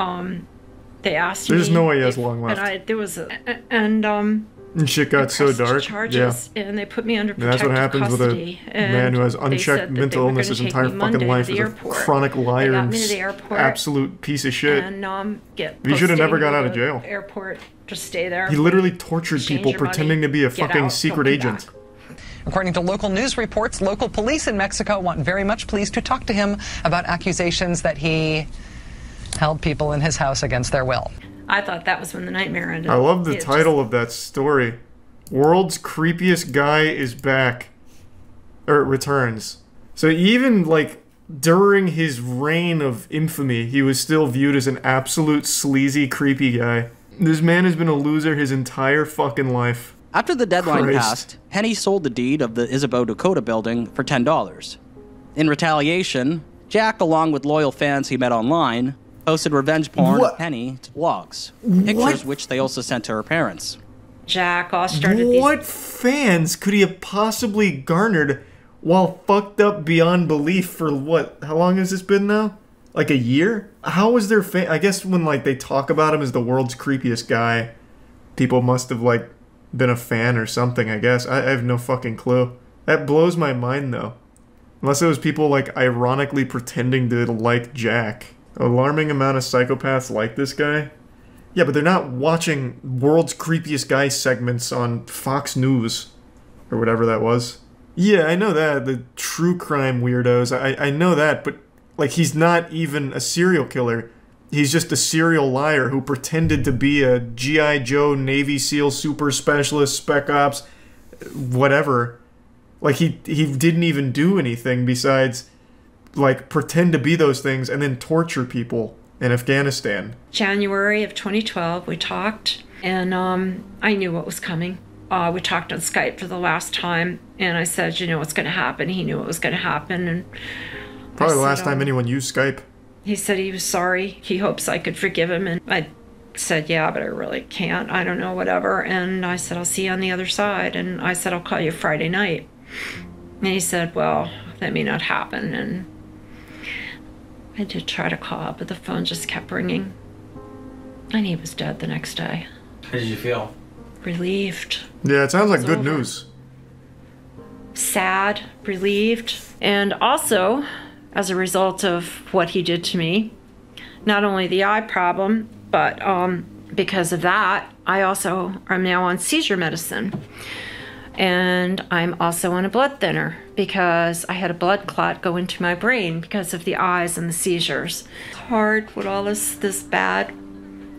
They asked There's me. no way he has long left. And shit got so dark. Charges, yeah. And they put me under and that's what happens custody, with a man who has unchecked mental illness his entire fucking life. Is a chronic liar and absolute piece of shit. And he should have never got out of jail. Airport, just stay there. He literally tortured people pretending to be a fucking secret agent. According to local news reports, local police in Mexico want very much police to talk to him about accusations that he held people in his house against their will. I thought that was when the nightmare ended. I love the title of that story. World's creepiest guy is back. Or returns. So even, like, during his reign of infamy, he was still viewed as an absolute sleazy, creepy guy. This man has been a loser his entire fucking life. After the deadline passed, Henny sold the deed of the Isabeau Dakota building for $10. In retaliation, Jack, along with loyal fans he met online, posted revenge porn of Henny to blogs. Pictures which they also sent to her parents. Jack all started What fans could he have possibly garnered while fucked up beyond belief for what? How long has this been now? Like a year? How was their fan? I guess when like they talk about him as the world's creepiest guy, people must have like been a fan or something, I guess. I have no fucking clue. That blows my mind though. Unless it was people like ironically pretending to like Jack. Alarming amount of psychopaths like this guy? Yeah, but they're not watching World's Creepiest Guy segments on Fox News. Or whatever that was. Yeah, I know that. The true crime weirdos. I know that, but like he's not even a serial killer. He's just a serial liar who pretended to be a G.I. Joe, Navy SEAL, super specialist, spec ops, whatever. Like he didn't even do anything besides like pretend to be those things and then torture people in Afghanistan. January of 2012, we talked, and I knew what was coming. We talked on Skype for the last time, and I said, "You know what's going to happen." He knew what was going to happen, and probably the last time anyone used Skype. He said he was sorry. He hopes I could forgive him, and I said, "Yeah, but I really can't. I don't know, whatever." And I said, "I'll see you on the other side." And I said, "I'll call you Friday night." And he said, "Well, that may not happen." And I did try to call, but the phone just kept ringing. And he was dead the next day. How did you feel? Relieved. Yeah, it sounds like good news. Sad, relieved, and also, as a result of what he did to me, not only the eye problem, but because of that, I also am now on seizure medicine. And I'm also on a blood thinner because I had a blood clot go into my brain because of the eyes and the seizures. It's hard with all this bad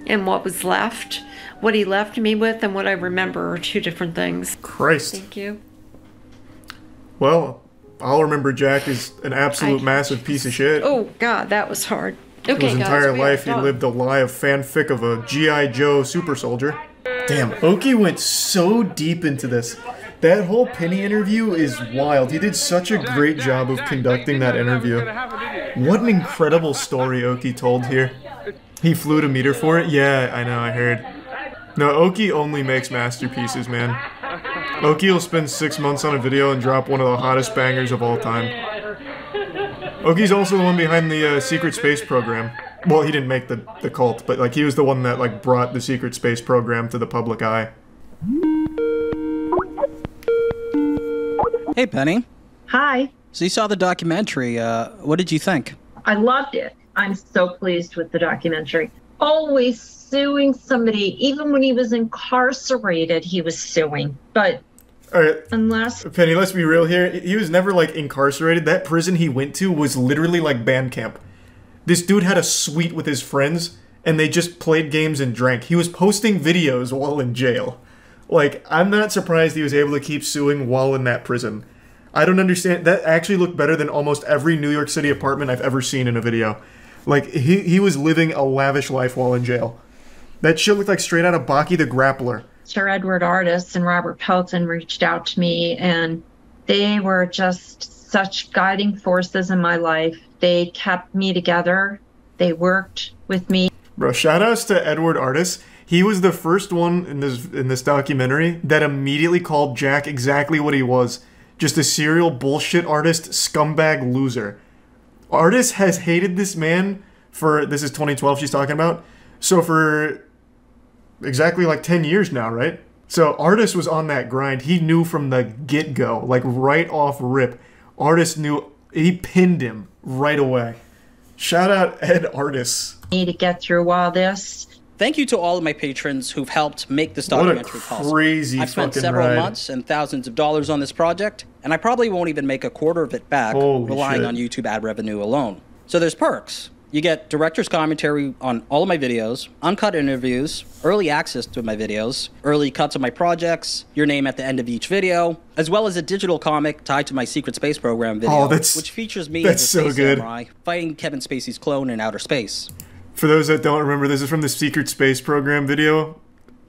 and what was left. What he left me with and what I remember are two different things. Christ. Thank you. Well, I'll remember Jack is an absolute massive piece of shit. Oh, God, that was hard. Okay, his entire life, he lived a lie of fanfic of a G.I. Joe super soldier. Damn, Oki went so deep into this. That whole Penny interview is wild. He did such a great job of conducting that interview. What an incredible story Oki told here. He flew to meet her for it? Yeah, I know, I heard. No, Oki only makes masterpieces, man. Oki will spend 6 months on a video and drop one of the hottest bangers of all time. Oki's also the one behind the secret space program. Well, he didn't make the cult, but like he was the one that like brought the secret space program to the public eye. Hey, Penny. Hi. So you saw the documentary. What did you think? I loved it. I'm so pleased with the documentary. Always suing somebody. Even when he was incarcerated, he was suing. But alright, unless... Penny, let's be real here. He was never, like, incarcerated. That prison he went to was literally like band camp. This dude had a suite with his friends, and they just played games and drank. He was posting videos while in jail. Like, I'm not surprised he was able to keep suing while in that prison. I don't understand. That actually looked better than almost every New York City apartment I've ever seen in a video. Like, he was living a lavish life while in jail. That shit looked like straight out of Baki the Grappler. Sir Edward Artis and Robert Pelton reached out to me, and they were just such guiding forces in my life. They kept me together. They worked with me. Bro, shoutouts to Edward Artis. He was the first one in this documentary that immediately called Jack exactly what he was. Just a serial bullshit artist, scumbag loser. Artis has hated this man for, this is 2012 she's talking about, so for exactly like 10 years now, right? So Artis was on that grind. He knew from the get-go, like right off rip. Artis knew, he pinned him right away. Shout out Ed Artis. Me to get through all this. Thank you to all of my patrons who've helped make this documentary possible. What a crazy I've spent fucking several ride. months and thousands of dollars on this project, and I probably won't even make a quarter of it back relying shit. on YouTube ad revenue alone. So there's perks. You get director's commentary on all of my videos, uncut interviews, early access to my videos, early cuts of my projects, your name at the end of each video, as well as a digital comic tied to my Secret Space Program video, which features me as a space samurai fighting Kevin Spacey's clone in outer space. For those that don't remember, this is from the Secret Space Program video.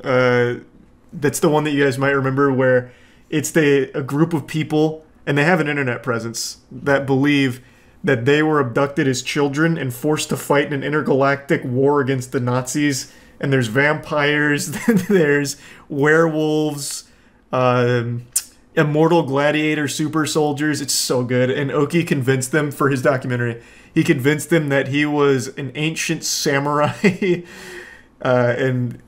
That's the one that you guys might remember where it's a group of people, and they have an internet presence, that believe that they were abducted as children and forced to fight in an intergalactic war against the Nazis. And there's vampires, there's werewolves, immortal gladiator super soldiers. It's so good. And Oki convinced them for his documentary. He convinced them that he was an ancient samurai, and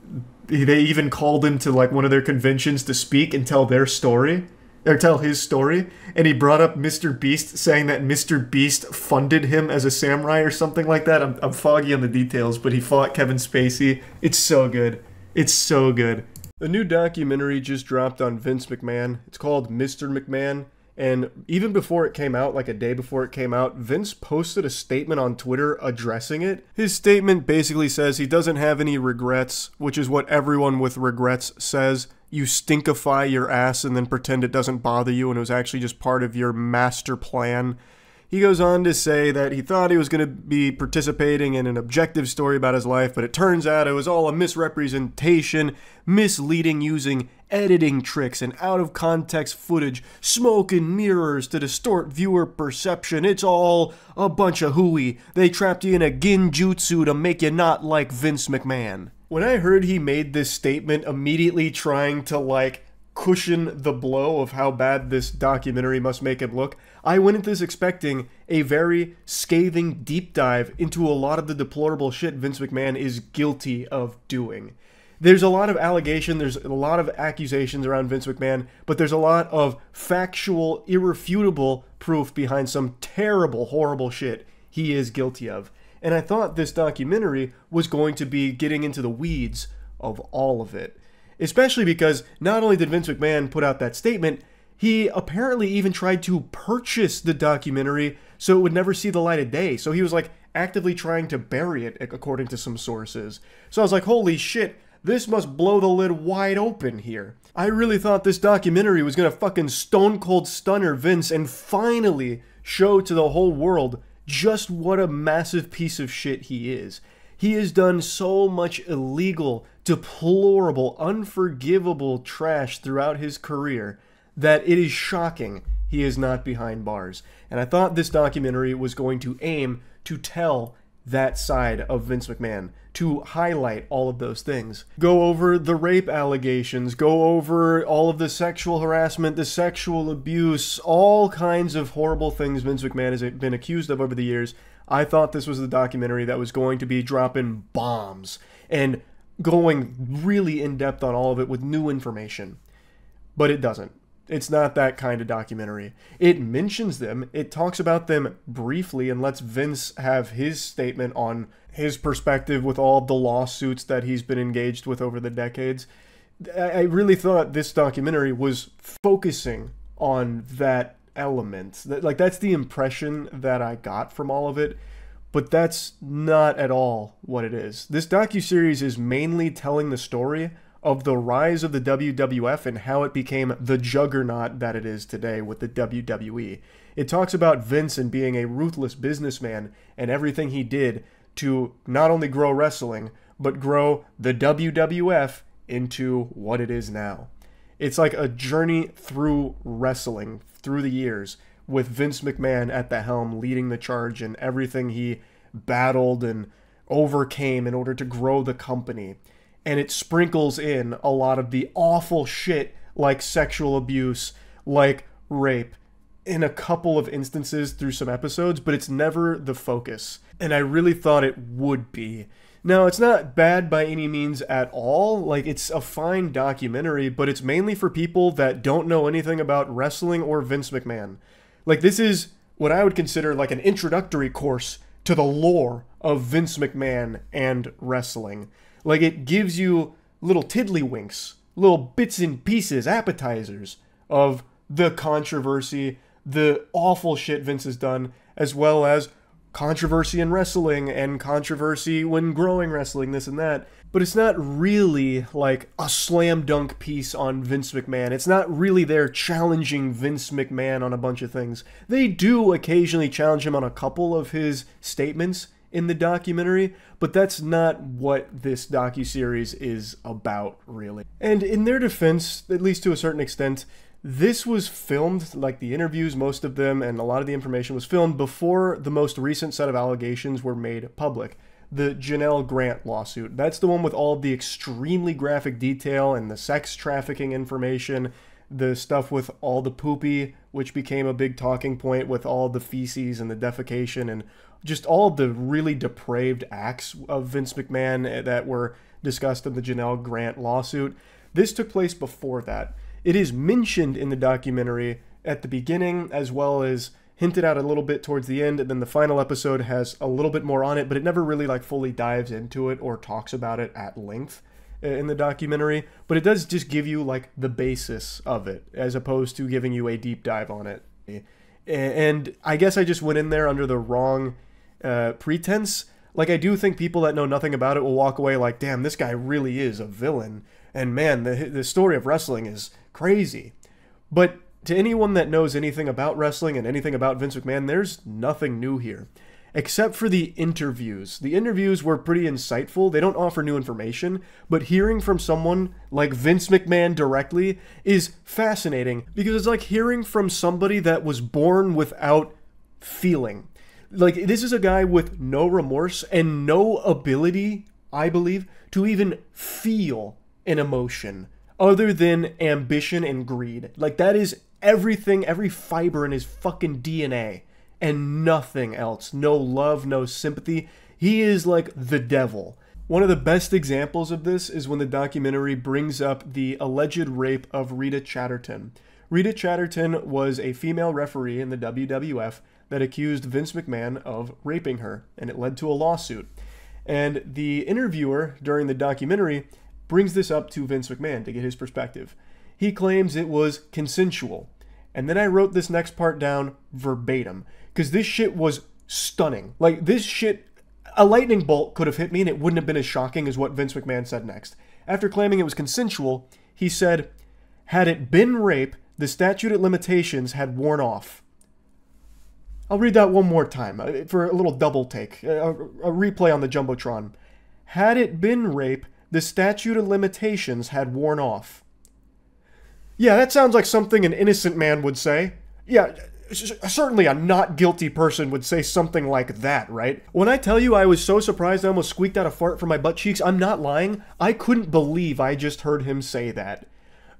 they even called him to like one of their conventions to speak and tell their story, or tell his story. And he brought up Mr. Beast, saying that Mr. Beast funded him as a samurai or something like that. I'm foggy on the details, but he fought Kevin Spacey. It's so good. It's so good. The new documentary just dropped on Vince McMahon. It's called Mr. McMahon. And even before it came out, like a day before it came out, Vince posted a statement on Twitter addressing it. His statement basically says he doesn't have any regrets, which is what everyone with regrets says. You stinkify your ass and then pretend it doesn't bother you and it was actually just part of your master plan. He goes on to say that he thought he was going to be participating in an objective story about his life, but it turns out it was all a misrepresentation, misleading, using editing tricks and out-of-context footage, smoke and mirrors to distort viewer perception. It's all a bunch of hooey. They trapped you in a genjutsu to make you not like Vince McMahon. When I heard he made this statement, immediately trying to, like, cushion the blow of how bad this documentary must make him look, I went into this expecting a very scathing deep dive into a lot of the deplorable shit Vince McMahon is guilty of doing. There's a lot of allegation, there's a lot of accusations around Vince McMahon, but there's a lot of factual, irrefutable proof behind some terrible, horrible shit he is guilty of. And I thought this documentary was going to be getting into the weeds of all of it. Especially because not only did Vince McMahon put out that statement, he apparently even tried to purchase the documentary so it would never see the light of day. So he was like actively trying to bury it, according to some sources. So I was like, holy shit, this must blow the lid wide open here. I really thought this documentary was gonna fucking stone cold stunner Vince and finally show to the whole world just what a massive piece of shit he is. He has done so much illegal, deplorable, unforgivable trash throughout his career that it is shocking he is not behind bars. And I thought this documentary was going to aim to tell that side of Vince McMahon, to highlight all of those things. Go over the rape allegations, go over all of the sexual harassment, the sexual abuse, all kinds of horrible things Vince McMahon has been accused of over the years. I thought this was the documentary that was going to be dropping bombs and going really in depth on all of it with new information. But it doesn't. It's not that kind of documentary. It mentions them, it talks about them briefly, and lets Vince have his statement on his perspective with all the lawsuits that he's been engaged with over the decades. I really thought this documentary was focusing on that element. Like, that's the impression that I got from all of it, but that's not at all what it is. This docuseries is mainly telling the story of the rise of the WWF and how it became the juggernaut that it is today with the WWE. It talks about Vince and being a ruthless businessman and everything he did to not only grow wrestling, but grow the WWF into what it is now. It's like a journey through wrestling, through the years, with Vince McMahon at the helm leading the charge and everything he battled and overcame in order to grow the company. And it sprinkles in a lot of the awful shit like sexual abuse, like rape, in a couple of instances through some episodes, but it's never the focus. And I really thought it would be. Now, it's not bad by any means at all. Like, it's a fine documentary, but it's mainly for people that don't know anything about wrestling or Vince McMahon. Like, this is what I would consider like an introductory course to the lore of Vince McMahon and wrestling. Like, it gives you little tiddlywinks, little bits and pieces, appetizers of the controversy, the awful shit Vince has done, as well as controversy in wrestling and controversy when growing wrestling, this and that. But it's not really like a slam dunk piece on Vince McMahon. It's not really there challenging Vince McMahon on a bunch of things. They do occasionally challenge him on a couple of his statements in the documentary, but that's not what this docuseries is about, really. And in their defense, at least to a certain extent, this was filmed, like the interviews, most of them, and a lot of the information was filmed before the most recent set of allegations were made public. The Janelle Grant lawsuit. That's the one with all the extremely graphic detail and the sex trafficking information, the stuff with all the poopy, which became a big talking point with all the feces and the defecation and just all the really depraved acts of Vince McMahon that were discussed in the Janelle Grant lawsuit. This took place before that. It is mentioned in the documentary at the beginning, as well as hinted at a little bit towards the end, and then the final episode has a little bit more on it, but it never really like fully dives into it or talks about it at length in the documentary. But it does just give you like the basis of it, as opposed to giving you a deep dive on it. And I guess I just went in there under the wrong pretense. Like, I do think people that know nothing about it will walk away like, damn, this guy really is a villain. And man, the story of wrestling is crazy. But to anyone that knows anything about wrestling and anything about Vince McMahon, there's nothing new here. Except for the interviews. The interviews were pretty insightful. They don't offer new information, but hearing from someone like Vince McMahon directly is fascinating, because it's like hearing from somebody that was born without feeling. Like, this is a guy with no remorse and no ability, I believe, to even feel an emotion other than ambition and greed. Like, that is everything, every fiber in his fucking DNA, and nothing else. No love, no sympathy. He is like the devil. One of the best examples of this is when the documentary brings up the alleged rape of Rita Chatterton. Rita Chatterton was a female referee in the WWF that accused Vince McMahon of raping her, and it led to a lawsuit. And the interviewer during the documentary brings this up to Vince McMahon to get his perspective. He claims it was consensual. And then I wrote this next part down verbatim, because this shit was stunning. Like, this shit, a lightning bolt could have hit me and it wouldn't have been as shocking as what Vince McMahon said next. After claiming it was consensual, he said, "Had it been rape, the statute of limitations had worn off." I'll read that one more time for a little double take, a replay on the Jumbotron. "Had it been rape, the statute of limitations had worn off." Yeah, that sounds like something an innocent man would say. Yeah, certainly a not guilty person would say something like that, right? When I tell you I was so surprised I almost squeaked out a fart from my butt cheeks, I'm not lying. I couldn't believe I just heard him say that.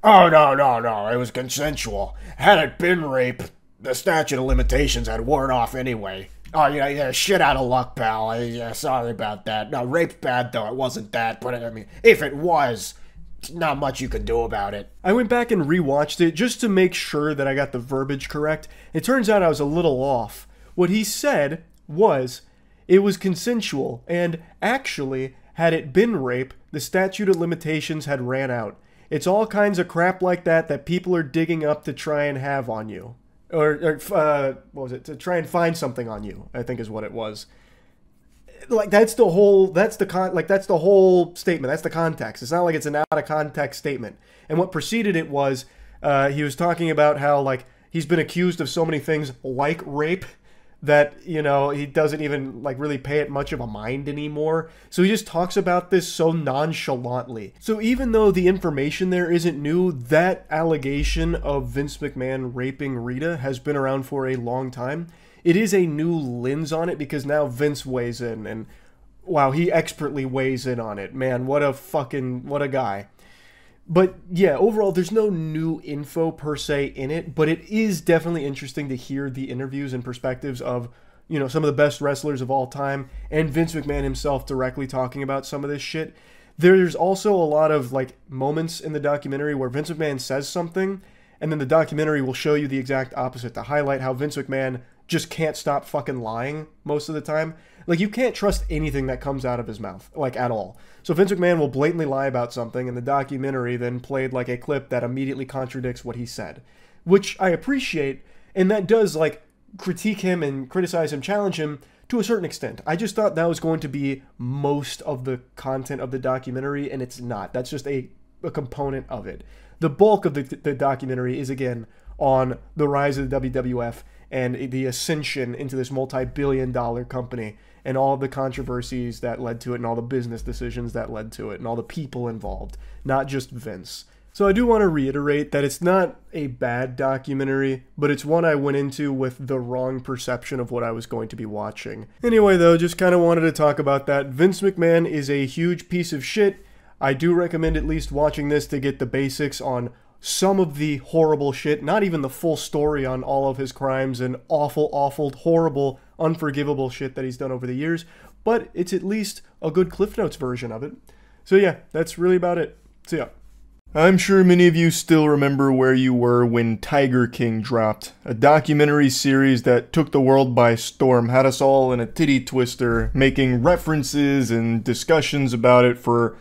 Oh, no, it was consensual. Had it been rape, the statute of limitations had worn off anyway. Oh, yeah, shit out of luck, pal. Yeah, sorry about that. No, rape's bad, though. It wasn't that, but I mean, if it was, not much you could do about it. I went back and rewatched it just to make sure that I got the verbiage correct. It turns out I was a little off. What he said was, it was consensual, and actually, had it been rape, the statute of limitations had ran out. It's all kinds of crap like that people are digging up to try and have on you. Or what was it? To try and find something on you, I think is what it was. Like, that's the whole statement. That's the context. It's not like it's an out-of-context statement. And what preceded it was, he was talking about how, like, he's been accused of so many things like rape that, you know, he doesn't even, like, really pay it much of a mind anymore. So he just talks about this so nonchalantly. So even though the information there isn't new, that allegation of Vince McMahon raping Rita has been around for a long time. It is a new lens on it because now Vince weighs in, and wow, he expertly weighs in on it. Man, what a guy. But yeah, overall, there's no new info per se in it, but it is definitely interesting to hear the interviews and perspectives of, you know, some of the best wrestlers of all time, and Vince McMahon himself directly talking about some of this shit. There's also a lot of, like, moments in the documentary where Vince McMahon says something, and then the documentary will show you the exact opposite to highlight how Vince McMahon just can't stop fucking lying most of the time. Like, you can't trust anything that comes out of his mouth, like, at all. So Vince McMahon will blatantly lie about something, and the documentary then played, like, a clip that immediately contradicts what he said. Which I appreciate, and that does, like, critique him and criticize him, challenge him to a certain extent. I just thought that was going to be most of the content of the documentary, and it's not. That's just a component of it. The bulk of the documentary is, again, on the rise of the WWF and the ascension into this multi-billion-dollar company and all the controversies that led to it and all the business decisions that led to it and all the people involved, not just Vince. So I do want to reiterate that it's not a bad documentary, but it's one I went into with the wrong perception of what I was going to be watching. Anyway, though, just kind of wanted to talk about that. Vince McMahon is a huge piece of shit. I do recommend at least watching this to get the basics on some of the horrible shit, not even the full story on all of his crimes and awful, horrible, unforgivable shit that he's done over the years, but it's at least a good Cliff Notes version of it. So yeah, that's really about it. So yeah. I'm sure many of you still remember where you were when Tiger King dropped, a documentary series that took the world by storm, had us all in a titty twister, making references and discussions about it for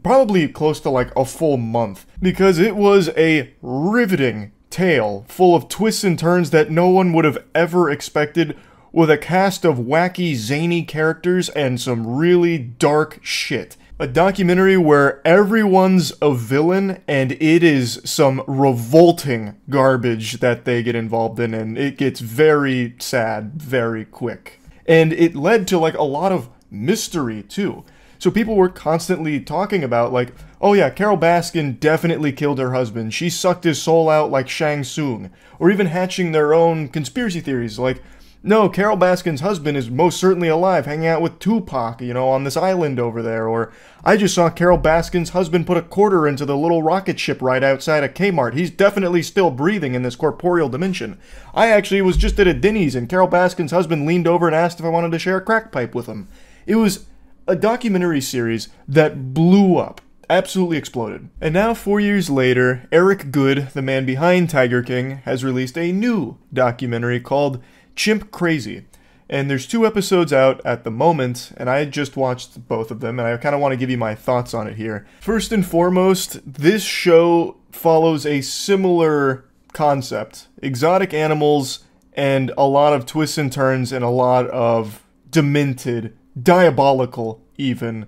probably close to like a full month, because it was a riveting tale full of twists and turns that no one would have ever expected, with a cast of wacky, zany characters and some really dark shit. A documentary where everyone's a villain and it is some revolting garbage that they get involved in, and it gets very sad very quick. And it led to like a lot of mystery too. So people were constantly talking about, like, oh yeah, Carol Baskin definitely killed her husband. She sucked his soul out like Shang Tsung. Or even hatching their own conspiracy theories, like, no, Carol Baskin's husband is most certainly alive, hanging out with Tupac, you know, on this island over there. Or, I just saw Carol Baskin's husband put a quarter into the little rocket ship right outside of Kmart. He's definitely still breathing in this corporeal dimension. I actually was just at a Denny's and Carol Baskin's husband leaned over and asked if I wanted to share a crack pipe with him. It was a documentary series that blew up, absolutely exploded. And now 4 years later, Eric Goode, the man behind Tiger King, has released a new documentary called Chimp Crazy. And there's 2 episodes out at the moment, and I just watched both of them, and I kind of want to give you my thoughts on it here. First and foremost, this show follows a similar concept. Exotic animals and a lot of twists and turns and a lot of demented, diabolical even,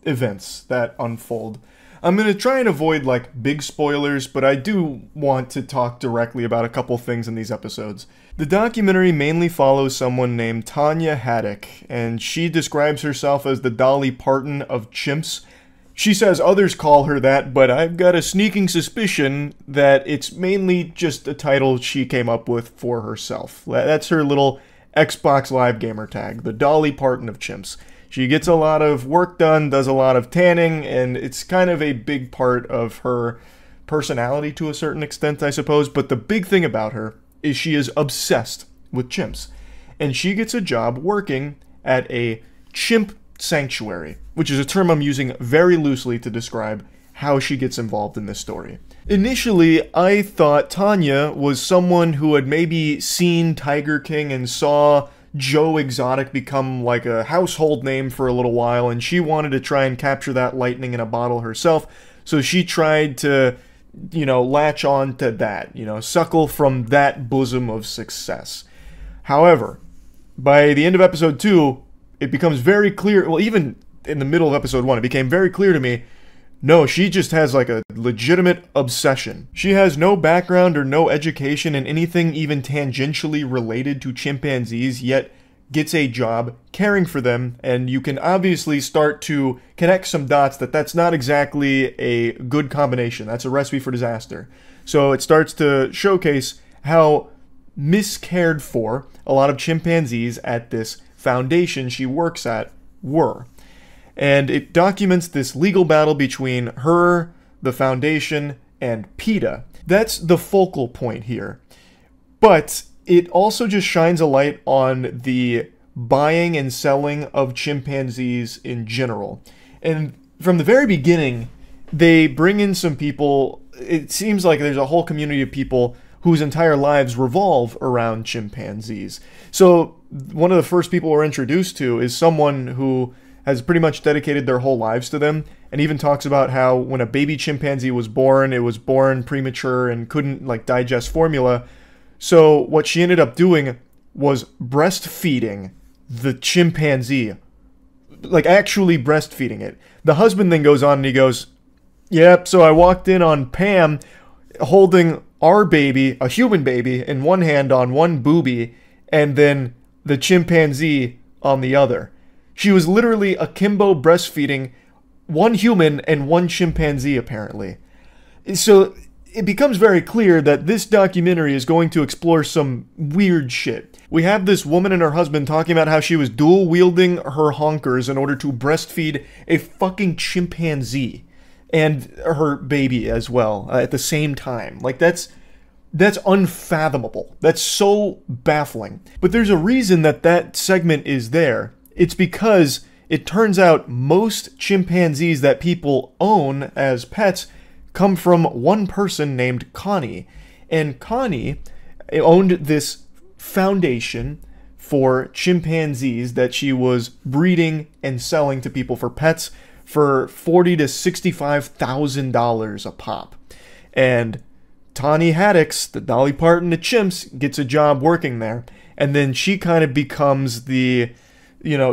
events that unfold. I'm going to try and avoid like big spoilers, but I do want to talk directly about a couple things in these episodes. The documentary mainly follows someone named Tanya Haddock, and she describes herself as the Dolly Parton of chimps. She says others call her that, but I've got a sneaking suspicion that it's mainly just a title she came up with for herself. That's her little Xbox Live gamer tag, the Dolly Parton of chimps. She gets a lot of work done, does a lot of tanning, and it's kind of a big part of her personality to a certain extent, I suppose. But the big thing about her is she is obsessed with chimps. And she gets a job working at a chimp sanctuary, which is a term I'm using very loosely to describe how she gets involved in this story. Initially, I thought Tanya was someone who had maybe seen Tiger King and saw Joe Exotic become like a household name for a little while, and she wanted to try and capture that lightning in a bottle herself, so she tried to, latch on to that, suckle from that bosom of success. However, by the end of episode 2, it becomes very clear, well, even in the middle of episode 1, it became very clear to me, no, she just has like a legitimate obsession. She has no background or no education in anything even tangentially related to chimpanzees, yet gets a job caring for them, and you can obviously start to connect some dots that that's not exactly a good combination. That's a recipe for disaster. So it starts to showcase how miscared for a lot of chimpanzees at this foundation she works at were. And it documents this legal battle between her, the foundation, and PETA. That's the focal point here. But it also just shines a light on the buying and selling of chimpanzees in general. And from the very beginning, they bring in some people. It seems like there's a whole community of people whose entire lives revolve around chimpanzees. So one of the first people we're introduced to is someone who has pretty much dedicated their whole lives to them, and even talks about how when a baby chimpanzee was born, it was born premature and couldn't digest formula. So what she ended up doing was breastfeeding the chimpanzee, actually breastfeeding it. The husband then goes on and he goes, "Yep, so I walked in on Pam holding our baby, a human baby, in one hand on one boobie, and then the chimpanzee on the other." She was literally akimbo breastfeeding one human and one chimpanzee, apparently. So it becomes very clear that this documentary is going to explore some weird shit. We have this woman and her husband talking about how she was dual-wielding her honkers in order to breastfeed a fucking chimpanzee and her baby as well at the same time. That's unfathomable. That's so baffling. But there's a reason that segment is there. It's because it turns out most chimpanzees that people own as pets come from one person named Connie. And Connie owned this foundation for chimpanzees that she was breeding and selling to people for pets for $40,000 to $65,000 a pop. And Tawny Haddix, the Dolly Parton of chimps, gets a job working there. And then she kind of becomes the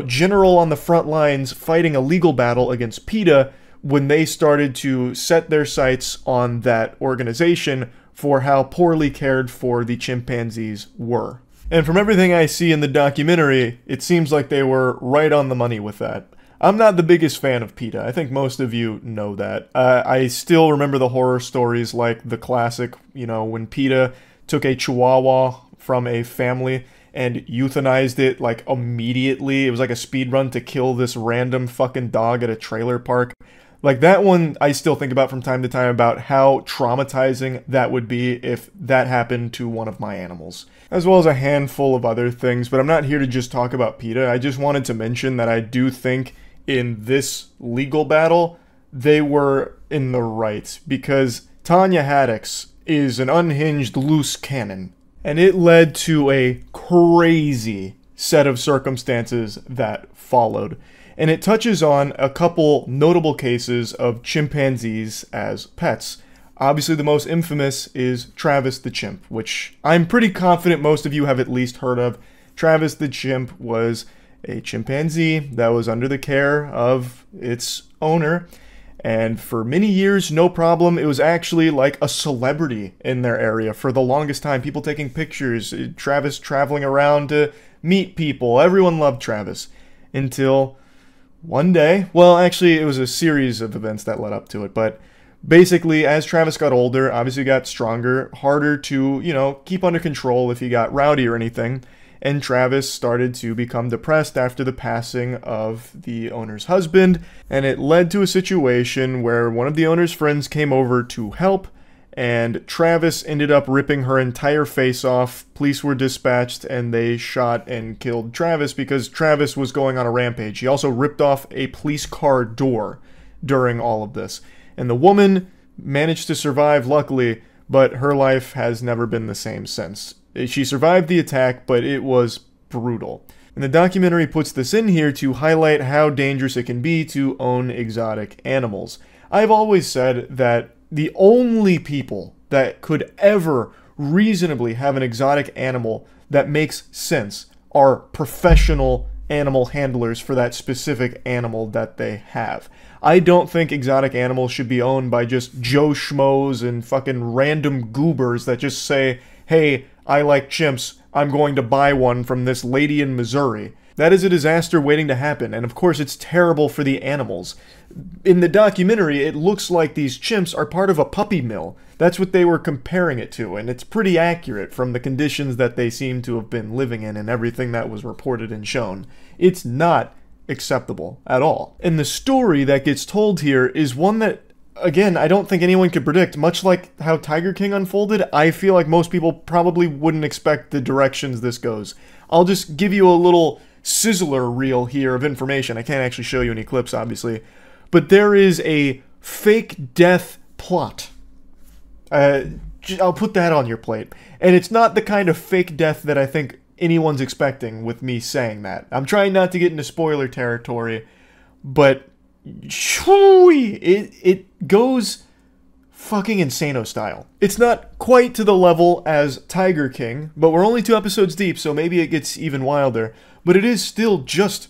general on the front lines fighting a legal battle against PETA when they started to set their sights on that organization for how poorly cared for the chimpanzees were. And from everything I see in the documentary, it seems like they were right on the money with that. I'm not the biggest fan of PETA. I think most of you know that. I still remember the horror stories like the classic, when PETA took a chihuahua from a family and euthanized it immediately. It was like a speed run to kill this random fucking dog at a trailer park. That one I still think about from time to time about how traumatizing that would be if that happened to one of my animals. As well as a handful of other things, but I'm not here to just talk about PETA. I just wanted to mention that I do think in this legal battle, they were in the right, because Tanya Haddix is an unhinged loose cannon. And it led to a crazy set of circumstances that followed. And it touches on a couple notable cases of chimpanzees as pets. Obviously, the most infamous is Travis the chimp, which I'm pretty confident most of you have at least heard of. Travis the chimp was a chimpanzee that was under the care of its owner. And for many years, no problem, it was actually like a celebrity in their area for the longest time. People taking pictures, Travis traveling around to meet people. Everyone loved Travis. Until one day, well, actually, it was a series of events that led up to it, but basically, as Travis got older, obviously got stronger, harder to, you know, keep under control if he got rowdy or anything, and Travis started to become depressed after the passing of the owner's husband, and it led to a situation where one of the owner's friends came over to help, and Travis ended up ripping her entire face off. Police were dispatched, and they shot and killed Travis because Travis was going on a rampage. He also ripped off a police car door during all of this. And the woman managed to survive, luckily, but her life has never been the same since. She survived the attack, but it was brutal. And the documentary puts this in here to highlight how dangerous it can be to own exotic animals. I've always said that the only people that could ever reasonably have an exotic animal that makes sense are professional animal handlers for that specific animal that they have. I don't think exotic animals should be owned by just Joe Schmoes and fucking random goobers that just say, hey, I like chimps, I'm going to buy one from this lady in Missouri. That is a disaster waiting to happen, and of course it's terrible for the animals. In the documentary, it looks like these chimps are part of a puppy mill. That's what they were comparing it to, and it's pretty accurate from the conditions that they seem to have been living in and everything that was reported and shown. It's not acceptable at all. And the story that gets told here is one that, again, I don't think anyone could predict. Much like how Tiger King unfolded, I feel like most people probably wouldn't expect the directions this goes. I'll just give you a little sizzler reel here of information. I can't actually show you any clips, obviously. But there is a fake death plot. I'll put that on your plate. And it's not the kind of fake death that I think anyone's expecting with me saying that. I'm trying not to get into spoiler territory, but it goes fucking Insano style. It's not quite to the level as Tiger King, but we're only 2 episodes deep, so maybe it gets even wilder. But it is still just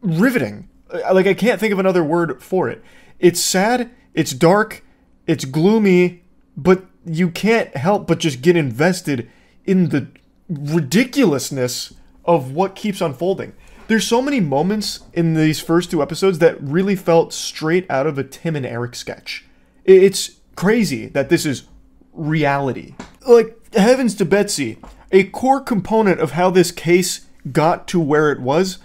riveting. Like, I can't think of another word for it. It's sad, it's dark, it's gloomy, but you can't help but just get invested in the ridiculousness of what keeps unfolding. There's so many moments in these first 2 episodes that really felt straight out of a Tim and Eric sketch. It's crazy that this is reality. Like, heavens to Betsy, a core component of how this case got to where it was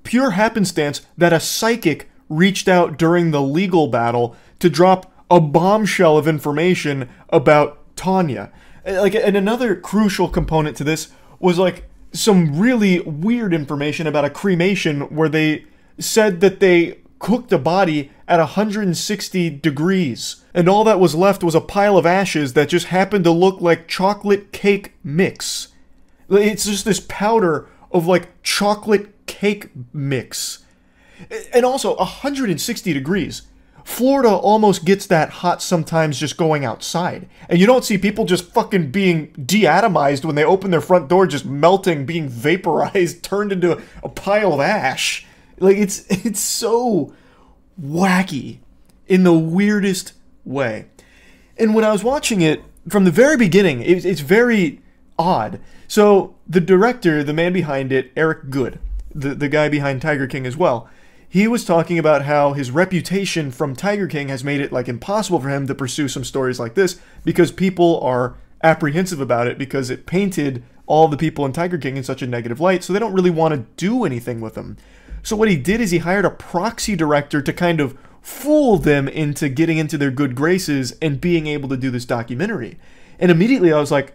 pure happenstance that a psychic reached out during the legal battle to drop a bombshell of information about Tanya. Like, and another crucial component to this was like some really weird information about a cremation where they said that they cooked a body at 160 degrees, and all that was left was a pile of ashes that just happened to look like chocolate cake mix. It's just this powder of like chocolate cake mix. And also 160 degrees. Florida almost gets that hot sometimes just going outside. And you don't see people just fucking being deatomized when they open their front door, just melting, being vaporized, turned into a pile of ash. Like, it's so wacky in the weirdest way. And when I was watching it, from the very beginning, it's very odd. So, the director, the man behind it, Eric Good, the guy behind Tiger King as well, he was talking about how his reputation from Tiger King has made it like impossible for him to pursue some stories like this because people are apprehensive about it because it painted all the people in Tiger King in such a negative light, so they don't really want to do anything with them. So what he did is he hired a proxy director to kind of fool them into getting into their good graces and being able to do this documentary. And immediately I was like,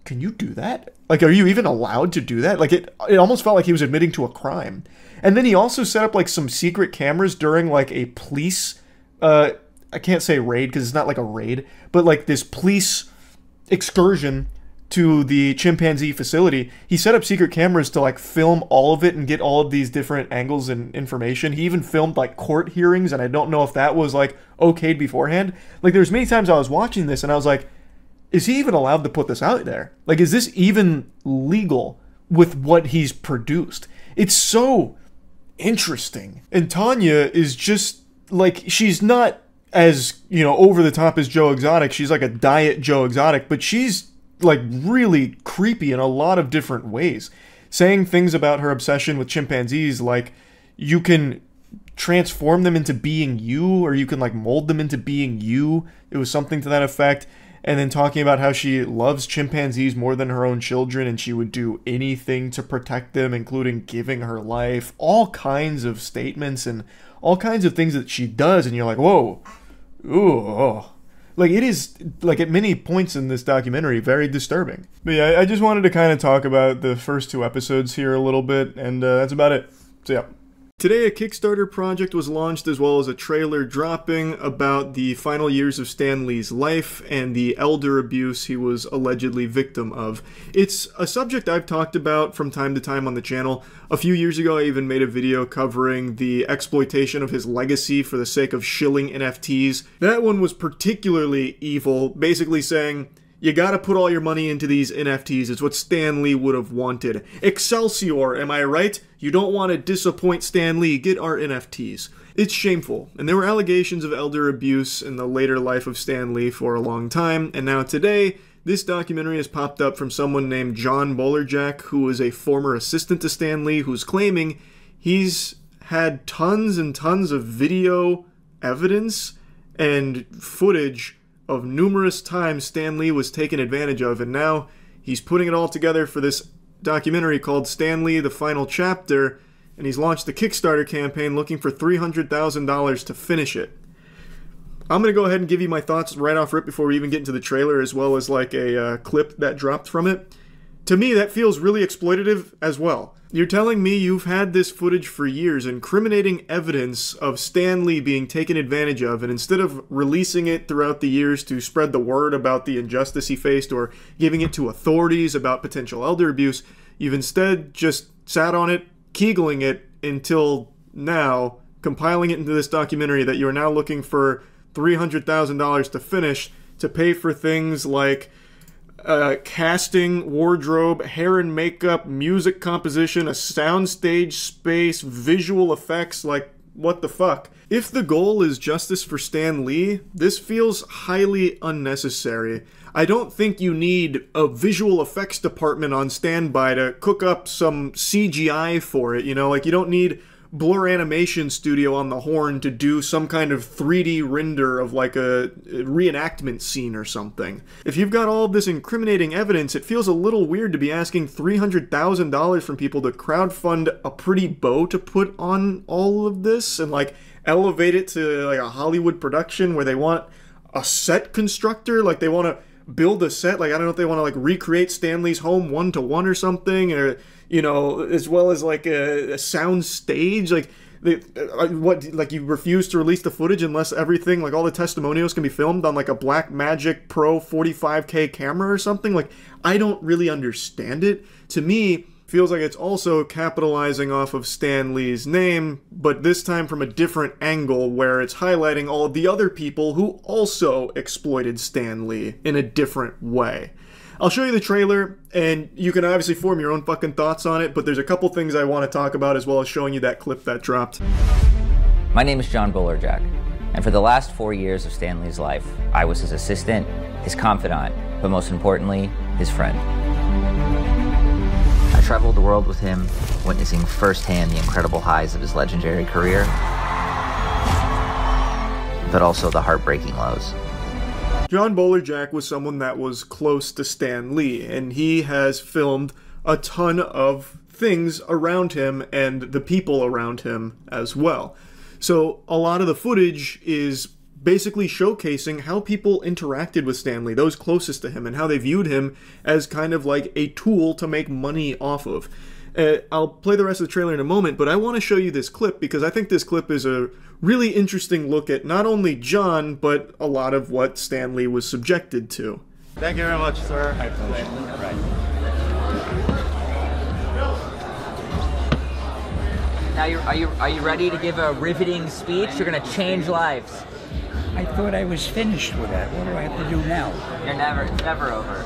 can you do that? Like, are you even allowed to do that? Like, it almost felt like he was admitting to a crime. And then he also set up like some secret cameras during like a police, I can't say raid because it's not like a raid, but like this police excursion to the chimpanzee facility. He set up secret cameras to like film all of it and get all of these different angles and information. He even filmed like court hearings, and I don't know if that was like okayed beforehand. Like, there's many times I was watching this and I was like, is he even allowed to put this out there? Like, is this even legal with what he's produced? It's so interesting. And Tanya is just like, she's not as, you know, over the top as Joe Exotic. She's like a diet Joe Exotic, but she's like really creepy in a lot of different ways, saying things about her obsession with chimpanzees, like you can transform them into being you, or you can like mold them into being you. It was something to that effect. And then talking about how she loves chimpanzees more than her own children, and she would do anything to protect them, including giving her life. All kinds of statements and all kinds of things that she does, and you're like, whoa, ooh, oh. Like, it is, like, at many points in this documentary, very disturbing. But yeah, I just wanted to kind of talk about the first 2 episodes here a little bit, and that's about it. So yeah. Today, a Kickstarter project was launched, as well as a trailer dropping about the final years of Stan Lee's life and the elder abuse he was allegedly victim of. It's a subject I've talked about from time to time on the channel. A few years ago, I even made a video covering the exploitation of his legacy for the sake of shilling NFTs. That one was particularly evil, basically saying, you gotta put all your money into these NFTs. It's what Stan Lee would have wanted. Excelsior, am I right? You don't want to disappoint Stan Lee. Get our NFTs. It's shameful. And there were allegations of elder abuse in the later life of Stan Lee for a long time. And now today, this documentary has popped up from someone named John Bolerjack, who is a former assistant to Stan Lee, who's claiming he's had tons and tons of video evidence and footage of numerous times Stan Lee was taken advantage of, and now he's putting it all together for this documentary called Stan Lee: The Final Chapter, and he's launched a Kickstarter campaign looking for $300,000 to finish it. I'm going to go ahead and give you my thoughts right off rip before we even get into the trailer, as well as like a clip that dropped from it. To me, that feels really exploitative as well. You're telling me you've had this footage for years, incriminating evidence of Stan Lee being taken advantage of, and instead of releasing it throughout the years to spread the word about the injustice he faced or giving it to authorities about potential elder abuse, you've instead just sat on it, kegeling it until now, compiling it into this documentary that you're now looking for $300,000 to finish, to pay for things like casting, wardrobe, hair and makeup, music composition, a soundstage space, visual effects. Like, what the fuck? If the goal is justice for Stan Lee, this feels highly unnecessary. I don't think you need a visual effects department on standby to cook up some CGI for it, you know? Like, you don't need Blur Animation Studio on the horn to do some kind of 3D render of like a reenactment scene or something. If you've got all of this incriminating evidence, it feels a little weird to be asking $300,000 from people to crowdfund a pretty bow to put on all of this and like elevate it to like a Hollywood production where they want a set constructor, like they want to build a set, like I don't know if they want to like recreate Stan Lee's home 1-to-1 or something, or you know, as well as like a sound stage. Like like you refuse to release the footage unless everything, like all the testimonials can be filmed on like a Blackmagic Pro 45K camera or something. Like, I don't really understand it. To me, feels like it's also capitalizing off of Stan Lee's name, but this time from a different angle where it's highlighting all of the other people who also exploited Stan Lee in a different way. I'll show you the trailer, and you can obviously form your own fucking thoughts on it, but there's a couple things I want to talk about as well as showing you that clip that dropped. My name is John Bolerjack, and for the last 4 years of Stan Lee's life, I was his assistant, his confidant, but most importantly, his friend. I traveled the world with him, witnessing firsthand the incredible highs of his legendary career, but also the heartbreaking lows. John Bolerjack was someone that was close to Stan Lee, and he has filmed a ton of things around him and the people around him as well. So a lot of the footage is basically showcasing how people interacted with Stan Lee, those closest to him, and how they viewed him as kind of like a tool to make money off of. I'll play the rest of the trailer in a moment, but I want to show you this clip because I think this clip is a really interesting look at not only John, but a lot of what Stan Lee was subjected to. Thank you very much, sir. My pleasure. Right. Now, are you ready to give a riveting speech? You're going to change lives. I thought I was finished with that. What do I have to do now? It's never over.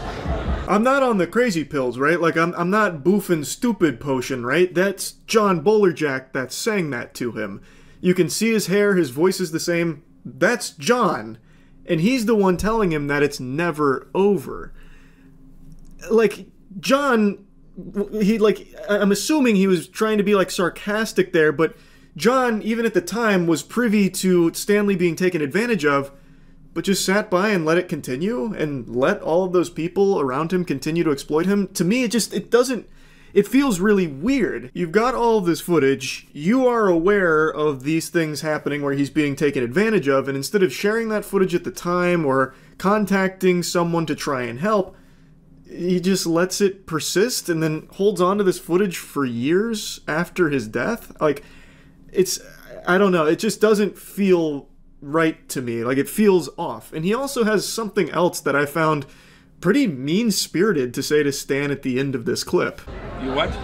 I'm not on the crazy pills, right? Like, I'm not boofing stupid potion, right? That's John Bolerjack that's saying that to him. You can see his hair, his voice is the same. That's John. And he's the one telling him that it's never over. Like, John, I'm assuming he was trying to be, like, sarcastic there, but John, even at the time, was privy to Stanley being taken advantage of, but just sat by and let it continue and let all of those people around him continue to exploit him. To me, it feels really weird. You've got all of this footage, you are aware of these things happening where he's being taken advantage of, and instead of sharing that footage at the time or contacting someone to try and help, he just lets it persist and then holds on to this footage for years after his death. Like, I don't know, it just doesn't feel right to me. Like, it feels off. And he also has something else that I found pretty mean-spirited to say to Stan at the end of this clip. You what?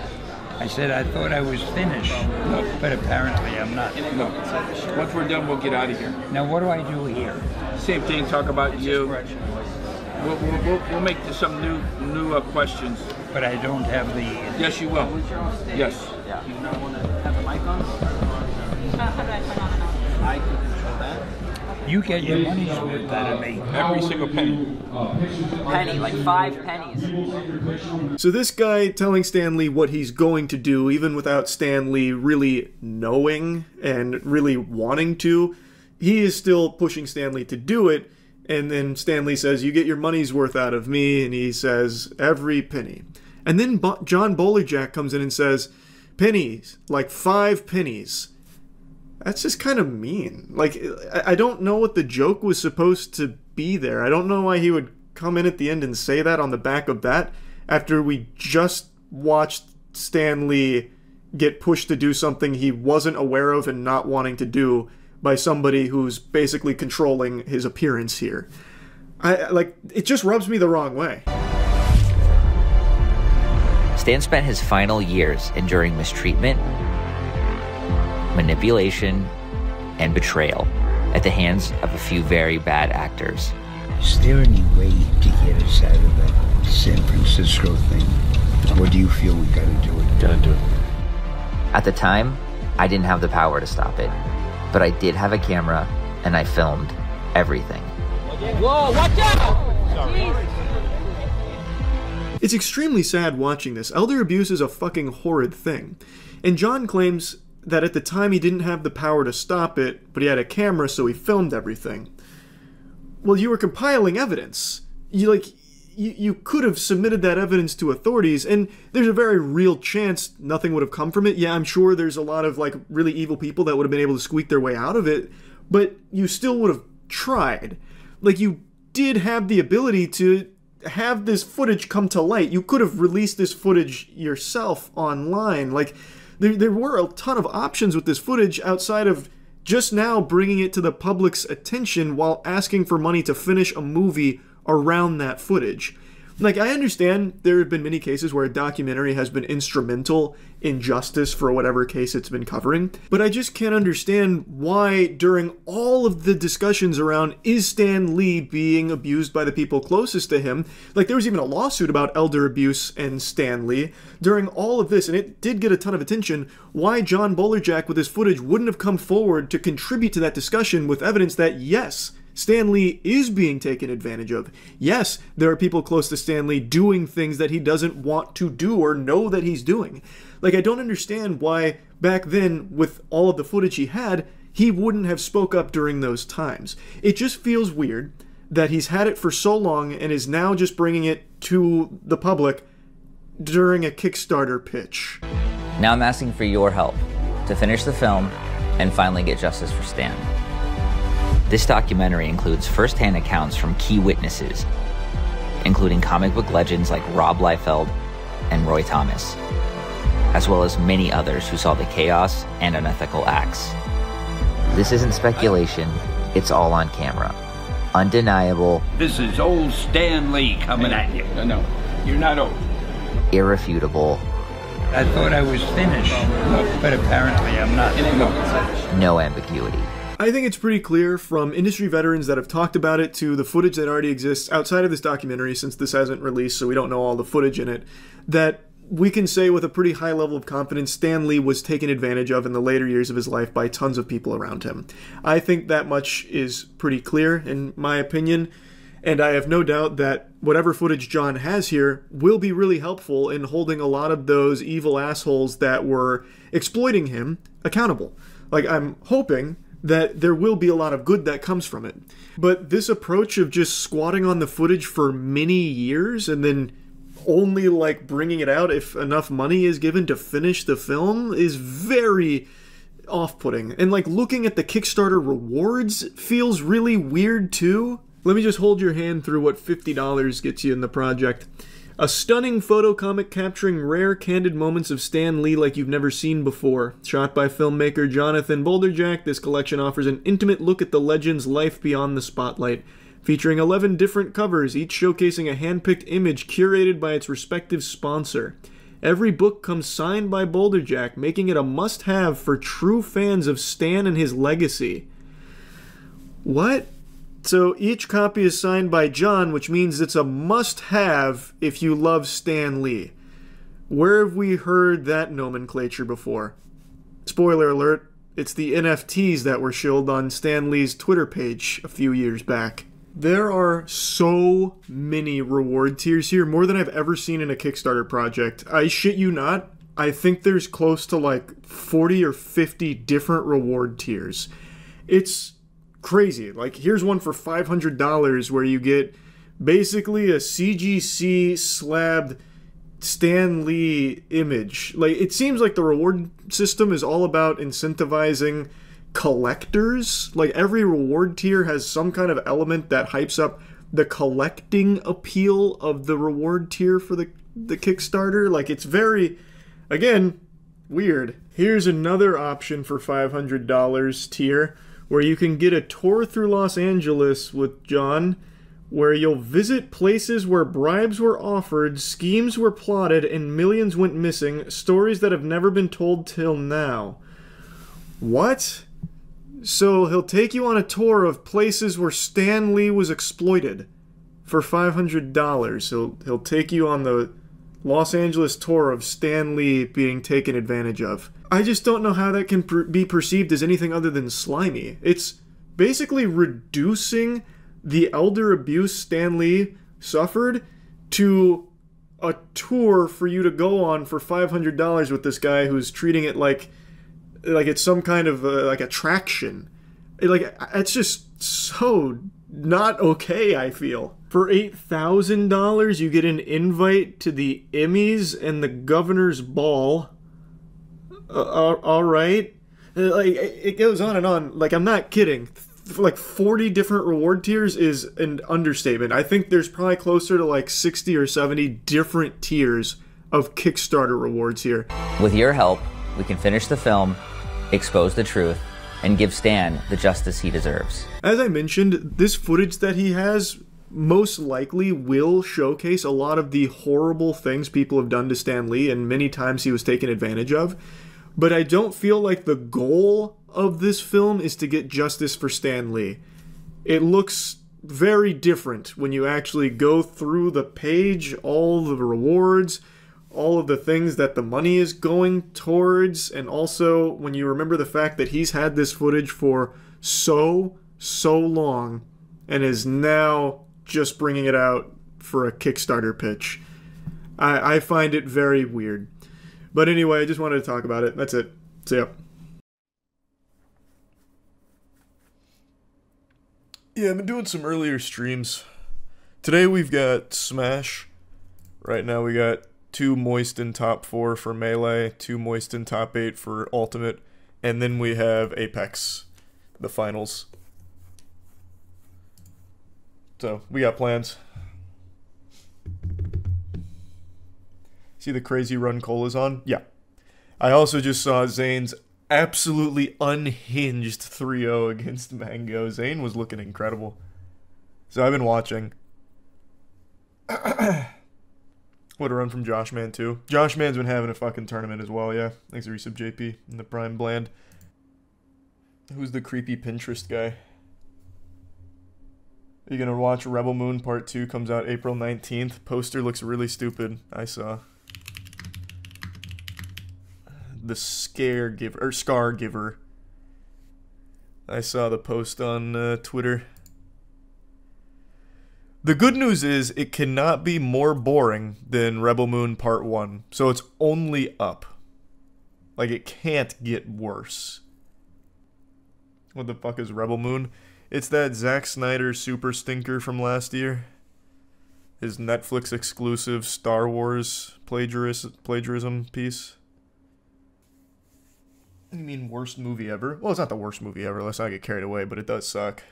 I said I thought I was finished, but apparently I'm not. No. Once we're done, we'll get out of here. Now, what do I do here? Same thing, talk about you. We'll make some new questions. But I don't have the... Yes, you will. Yes. You not want to have the mic on? How do I turn on and off? I can control that. You get your money's worth out of me. Every single penny. Penny, like 5 pennies. So this guy telling Stanley what he's going to do, even without Stanley really knowing and really wanting to, he is still pushing Stanley to do it. And then Stanley says, you get your money's worth out of me. And he says, every penny. And then John Bolerjack comes in and says, pennies, like 5 pennies. That's just kind of mean. Like, I don't know what the joke was supposed to be there. I don't know why he would come in at the end and say that on the back of that after we just watched Stanley get pushed to do something he wasn't aware of and not wanting to do by somebody who's basically controlling his appearance here. It just rubs me the wrong way. Stan spent his final years enduring mistreatment, manipulation, and betrayal at the hands of a few very bad actors. Is there any way to get us out of that San Francisco thing? Or do you feel we gotta do it? Gotta do it. At the time, I didn't have the power to stop it, but I did have a camera and I filmed everything. Whoa, watch out! It's extremely sad watching this. Elder abuse is a fucking horrid thing. And John claims that at the time he didn't have the power to stop it, but he had a camera, so he filmed everything. Well, you were compiling evidence. You could have submitted that evidence to authorities, and there's a very real chance nothing would have come from it. Yeah, I'm sure there's a lot of, like, really evil people that would have been able to squeak their way out of it, but you still would have tried. Like, you did have the ability to have this footage come to light. You could have released this footage yourself online. Like, there were a ton of options with this footage outside of just now bringing it to the public's attention while asking for money to finish a movie around that footage. Like, I understand there have been many cases where a documentary has been instrumental in justice for whatever case it's been covering, but I just can't understand why during all of the discussions around is Stan Lee being abused by the people closest to him, like there was even a lawsuit about elder abuse and Stan Lee, during all of this, and it did get a ton of attention, why John Bolerjack with his footage wouldn't have come forward to contribute to that discussion with evidence that, yes, Stan Lee is being taken advantage of. Yes, there are people close to Stan Lee doing things that he doesn't want to do or know that he's doing. Like, I don't understand why back then, with all of the footage he had, he wouldn't have spoke up during those times. It just feels weird that he's had it for so long and is now just bringing it to the public during a Kickstarter pitch. Now I'm asking for your help to finish the film and finally get justice for Stan. This documentary includes first-hand accounts from key witnesses, including comic book legends like Rob Liefeld and Roy Thomas, as well as many others who saw the chaos and unethical acts. This isn't speculation, it's all on camera. Undeniable. This is old Stan Lee coming at you. No, you're not old. Irrefutable. I thought I was finished, but apparently I'm not. No ambiguity. I think it's pretty clear from industry veterans that have talked about it to the footage that already exists outside of this documentary, since this hasn't released, so we don't know all the footage in it, that we can say with a pretty high level of confidence Stan Lee was taken advantage of in the later years of his life by tons of people around him. I think that much is pretty clear, in my opinion, and I have no doubt that whatever footage John has here will be really helpful in holding a lot of those evil assholes that were exploiting him accountable. Like, I'm hoping that there will be a lot of good that comes from it. But this approach of just squatting on the footage for many years and then only, like, bringing it out if enough money is given to finish the film is very off-putting. And, like, looking at the Kickstarter rewards feels really weird, too. Let me just hold your hand through what $50 gets you in the project. A stunning photo comic capturing rare, candid moments of Stan Lee like you've never seen before. Shot by filmmaker Jonathan Boulderjack, this collection offers an intimate look at the legend's life beyond the spotlight. Featuring 11 different covers, each showcasing a hand-picked image curated by its respective sponsor. Every book comes signed by Boulderjack, making it a must-have for true fans of Stan and his legacy. What? So each copy is signed by John, which means it's a must-have if you love Stan Lee. Where have we heard that nomenclature before? Spoiler alert, it's the NFTs that were shilled on Stan Lee's Twitter page a few years back. There are so many reward tiers here, more than I've ever seen in a Kickstarter project. I shit you not, I think there's close to like 40 or 50 different reward tiers. It's crazy. Like, here's one for $500 where you get basically a CGC slabbed Stan Lee image. Like, it seems like the reward system is all about incentivizing collectors. Like, every reward tier has some kind of element that hypes up the collecting appeal of the reward tier for the Kickstarter. Like, it's very, again, weird. Here's another option for $500 tier, where you can get a tour through Los Angeles with John, where you'll visit places where bribes were offered, schemes were plotted, and millions went missing, stories that have never been told till now. What? So he'll take you on a tour of places where Stan Lee was exploited for $500. He'll take you on the Los Angeles tour of Stan Lee being taken advantage of. I just don't know how that can be perceived as anything other than slimy. It's basically reducing the elder abuse Stan Lee suffered to a tour for you to go on for $500 with this guy who's treating it like it's some kind of like attraction. It's just so not okay, I feel. For $8,000, you get an invite to the Emmys and the Governor's Ball. Alright. It goes on and on. Like, I'm not kidding. Like, 40 different reward tiers is an understatement. I think there's probably closer to like 60 or 70 different tiers of Kickstarter rewards here. With your help, we can finish the film, expose the truth, and give Stan the justice he deserves. As I mentioned, this footage that he has most likely will showcase a lot of the horrible things people have done to Stan Lee, and many times he was taken advantage of. But I don't feel like the goal of this film is to get justice for Stan Lee. It looks very different when you actually go through the page, all the rewards, all of the things that the money is going towards, and also when you remember the fact that he's had this footage for so long and is now just bringing it out for a Kickstarter pitch. I find it very weird. But anyway, I just wanted to talk about it. That's it. See ya. Yeah, I've been doing some earlier streams. Today we've got Smash. Right now we got 2 Moist in top 4 for Melee, 2 Moist in top 8 for Ultimate, and then we have Apex, the finals. So, we got plans. See the crazy run Cole is on? Yeah. I also just saw Zane's absolutely unhinged 3-0 against Mango. Zane was looking incredible. So I've been watching. What a run from Josh Man too. Josh Man's been having a fucking tournament as well, yeah. Thanks for resub JP in the Prime Bland. Who's the creepy Pinterest guy? Are you gonna watch Rebel Moon Part 2? Comes out April 19th. Poster looks really stupid. I saw. The Scare Giver, or Scar Giver. I saw the post on Twitter. The good news is it cannot be more boring than Rebel Moon Part 1, so it's only up. Like, it can't get worse. What the fuck is Rebel Moon? It's that Zack Snyder super stinker from last year. His Netflix exclusive Star Wars plagiarism piece. You mean worst movie ever? Well, it's not the worst movie ever, let's not get carried away, but it does suck.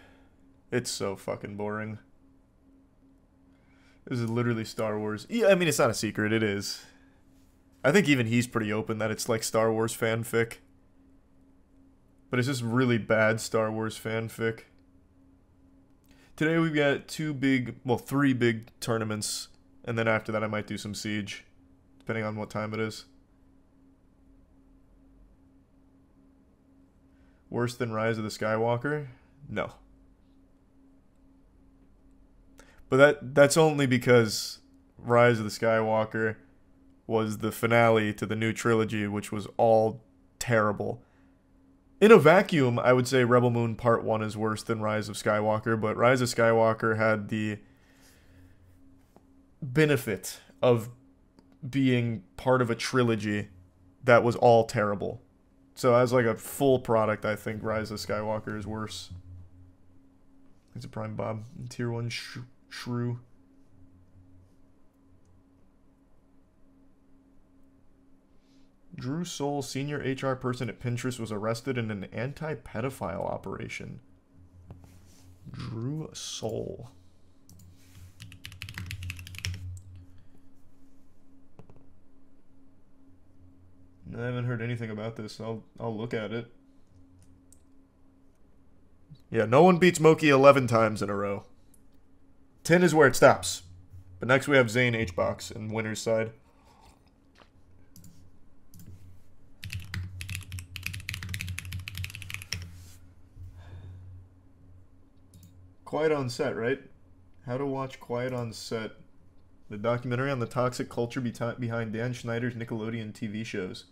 It's so fucking boring. This is literally Star Wars. Yeah, I mean, it's not a secret, it is. I think even he's pretty open that it's like Star Wars fanfic. But it's just really bad Star Wars fanfic. Today we've got three big tournaments, and then after that I might do some Siege, depending on what time it is. Worse than Rise of the Skywalker? No. But that's only because Rise of the Skywalker was the finale to the new trilogy, which was all terrible. In a vacuum, I would say Rebel Moon Part 1 is worse than Rise of Skywalker, but Rise of Skywalker had the benefit of being part of a trilogy that was all terrible. So as like a full product, I think Rise of Skywalker is worse. Thanks to Prime Bob. Tier 1 Shrew. Drew Soul, senior HR person at Pinterest, was arrested in an anti-pedophile operation. Drew Soul. I haven't heard anything about this. I'll look at it. Yeah, no one beats Moki 11 times in a row. 10 is where it stops. But next we have Zane H-Box in winner's side. Quiet on Set, right? How to watch Quiet on Set. The documentary on the toxic culture behind Dan Schneider's Nickelodeon TV shows.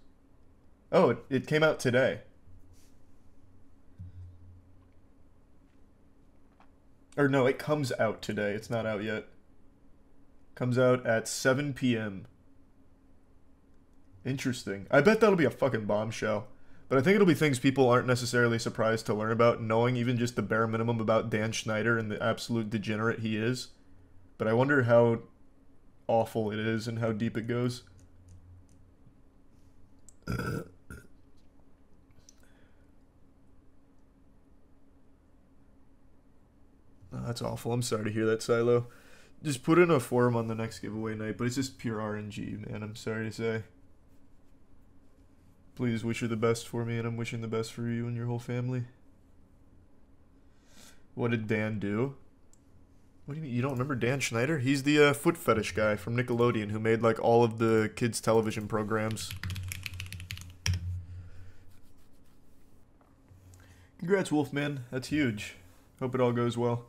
Oh, it came out today. Or no, it comes out today. It's not out yet. Comes out at 7 p.m. Interesting. I bet that'll be a fucking bombshell. But I think it'll be things people aren't necessarily surprised to learn about, knowing even just the bare minimum about Dan Schneider and the absolute degenerate he is. But I wonder how awful it is and how deep it goes. Oh, that's awful. I'm sorry to hear that, Silo. Just put in a forum on the next giveaway night, but it's just pure RNG, man. I'm sorry to say. Please wish her the best for me, and I'm wishing the best for you and your whole family. What did Dan do? What do you mean? You don't remember Dan Schneider? He's the foot fetish guy from Nickelodeon who made like all of the kids' television programs. Congrats, Wolfman. That's huge. Hope it all goes well.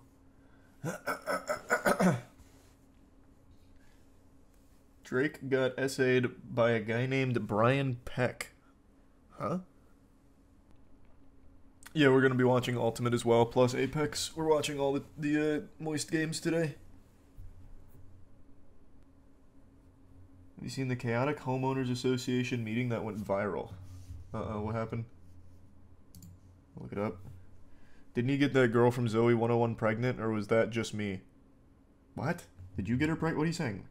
Drake got essayed by a guy named Brian Peck. Huh? Yeah, we're going to be watching Ultimate as well, plus Apex. We're watching all the Moist games today. Have you seen the chaotic homeowners association meeting that went viral? Uh-oh, what happened? Look it up. Didn't he get that girl from Zoe 101 pregnant, or was that just me? What? Did you get her pregnant? What are you saying?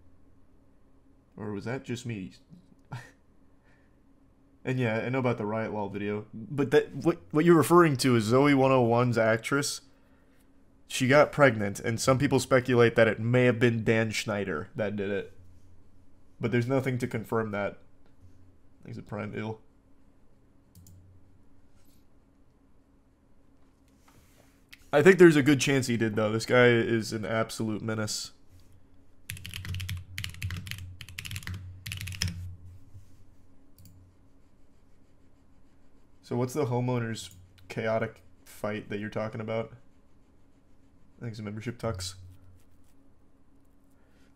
Or was that just me? And yeah, I know about the Riot Wall video, but that what you're referring to is Zoe 101's actress. She got pregnant, and some people speculate that it may have been Dan Schneider that did it. But there's nothing to confirm that. He's a prime ill. I think there's a good chance he did, though. This guy is an absolute menace. So what's the homeowners chaotic fight that you're talking about? I think it's a membership tux.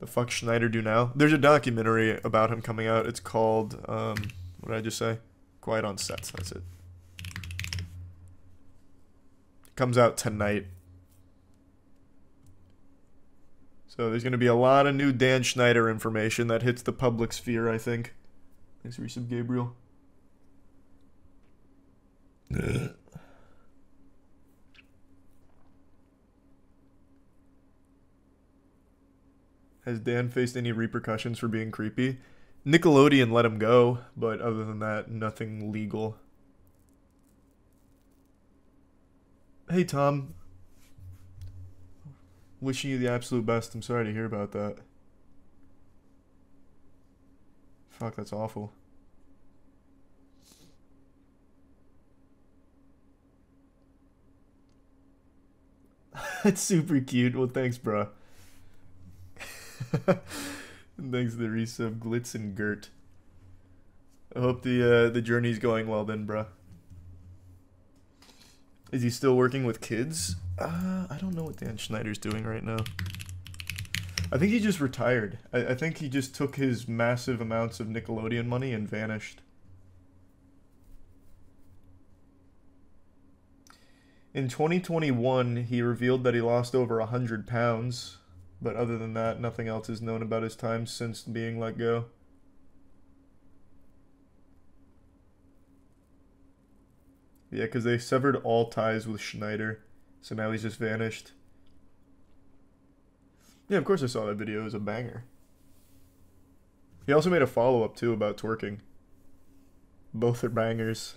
The fuck Schneider do now? There's a documentary about him coming out. It's called, what did I just say? Quiet on Sets, that's it. Comes out tonight. So there's going to be a lot of new Dan Schneider information that hits the public sphere, I think. Thanks, Resub Gabriel. Has Dan faced any repercussions for being creepy? Nickelodeon let him go, but other than that, nothing legal. Hey, Tom. Wishing you the absolute best. I'm sorry to hear about that. Fuck, that's awful. That's super cute. Well, thanks, bro. Thanks to the resub, Glitz and Gert. I hope the journey's going well then, bro. Is he still working with kids? I don't know what Dan Schneider's doing right now. I think he just retired. I think he just took his massive amounts of Nickelodeon money and vanished. In 2021, he revealed that he lost over 100 pounds. But other than that, nothing else is known about his time since being let go. Yeah, because they severed all ties with Schneider. So now he's just vanished. Yeah, of course I saw that video. It was a banger. He also made a follow-up, too, about twerking. Both are bangers.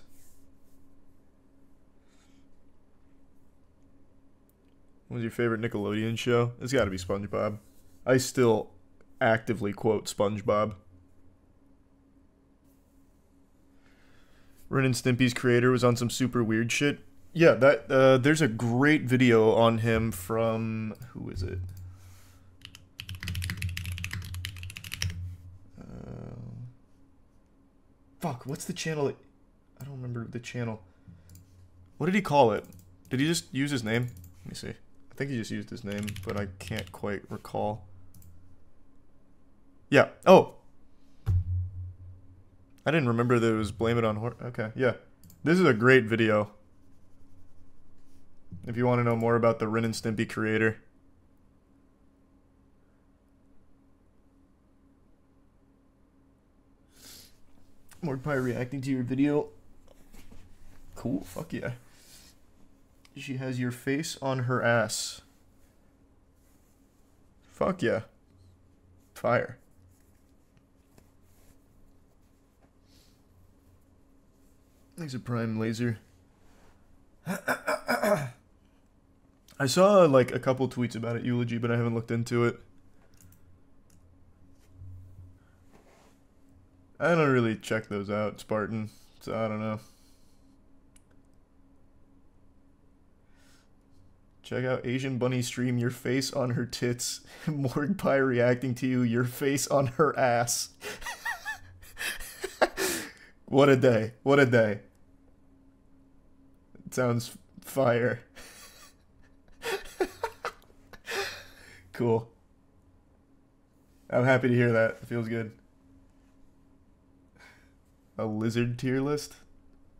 What was your favorite Nickelodeon show? It's got to be SpongeBob. I still actively quote SpongeBob. Ren and Stimpy's creator was on some super weird shit. Yeah, that there's a great video on him from... Who is it? Fuck, what's the channel? I don't remember the channel. What did he call it? Did he just use his name? Let me see. I think he just used his name, but I can't quite recall. Yeah. Oh! I didn't remember that it was Blame It on Horror. Okay, yeah. This is a great video. If you want to know more about the Ren and Stimpy creator. Mordpie reacting to your video. Cool, fuck yeah. She has your face on her ass. Fuck yeah. Fire. Thanks a Prime Laser. I saw like a couple tweets about it, Eulogy, but I haven't looked into it. I don't really check those out, Spartan, so I don't know. Check out Asian Bunny stream, your face on her tits. Morg Pie reacting to you, your face on her ass. What a day. What a day. It sounds fire. Cool. I'm happy to hear that. It feels good. A lizard tier list?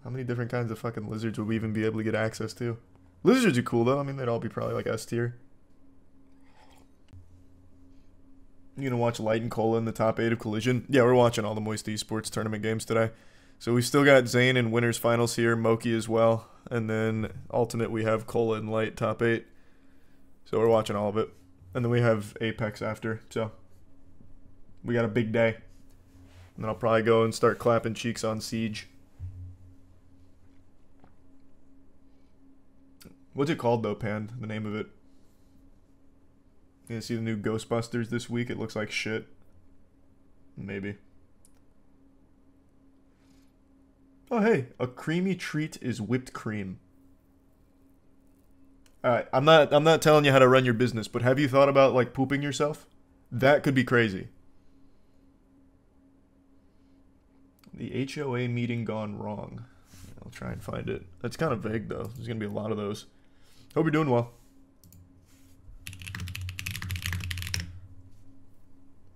How many different kinds of fucking lizards would we even be able to get access to? Lizards are cool though. I mean, they'd all be probably like S tier. You gonna watch Light and Cola in the top 8 of Collision? Yeah, we're watching all the Moist Esports tournament games today. So we've still got Zane in winners finals here, Moki as well, and then Ultimate we have Cola and Light top 8. So we're watching all of it. And then we have Apex after, so we got a big day. And then I'll probably go and start clapping cheeks on Siege. What's it called though, Pand? The name of it? You gonna see the new Ghostbusters this week? It looks like shit. Maybe. Oh hey, a creamy treat is whipped cream. Alright, I'm not telling you how to run your business, but have you thought about like pooping yourself? That could be crazy. The HOA meeting gone wrong. I'll try and find it. That's kind of vague though. There's gonna be a lot of those. Hope you're doing well.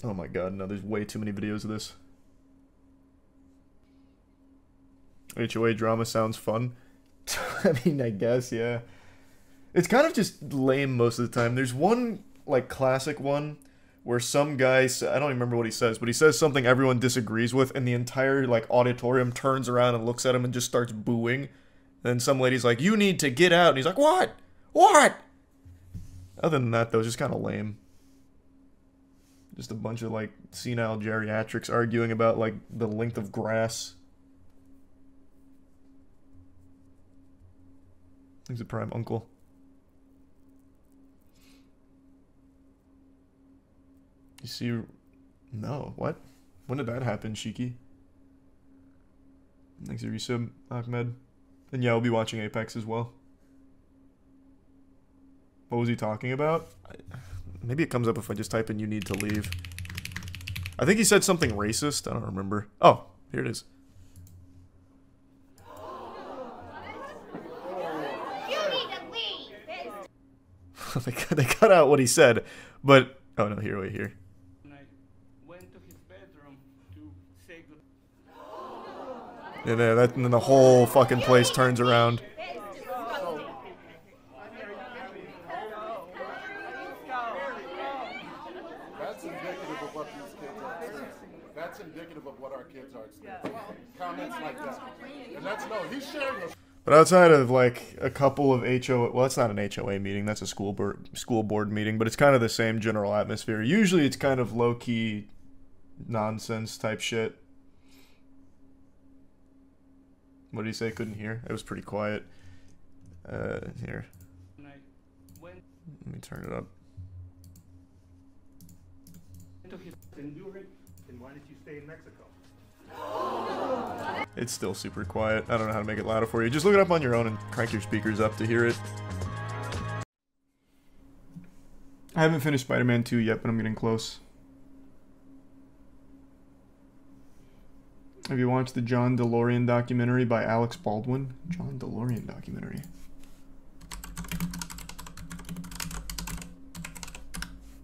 Oh my god, no, there's way too many videos of this. HOA drama sounds fun. I mean, I guess, yeah. It's kind of just lame most of the time. There's one, like, classic one where some guy, I don't even remember what he says, but he says something everyone disagrees with, and the entire, like, auditorium turns around and looks at him and just starts booing. And then some lady's like, you need to get out. And he's like, what? What? Other than that, though, it's just kind of lame. Just a bunch of, like, senile geriatrics arguing about, like, the length of grass. He's a prime uncle. You see... No, what? When did that happen, Shiki? Thanks, Resub, Ahmed. And yeah, we'll be watching Apex as well. What was he talking about? Maybe it comes up if I just type in "you need to leave." I think he said something racist. I don't remember. Oh, here it is. They cut out what he said, but oh no, here, wait, here. And then the whole fucking place turns around. That's indicative of what these kids are experiencing. That's indicative of what our kids are experiencing. Comments like that. And that's, no, he's sharing this. But outside of like a couple of HOA, well, it's not an HOA meeting, that's a school board meeting, but it's kind of the same general atmosphere. Usually it's kind of low-key nonsense type shit. What did he say? Couldn't hear? It was pretty quiet. Here. Let me turn it up. Then why did you stay in Mexico? It's still super quiet. I don't know how to make it louder for you. Just look it up on your own and crank your speakers up to hear it. I haven't finished Spider-Man 2 yet, but I'm getting close. Have you watched the John DeLorean documentary by Alex Baldwin? John DeLorean documentary.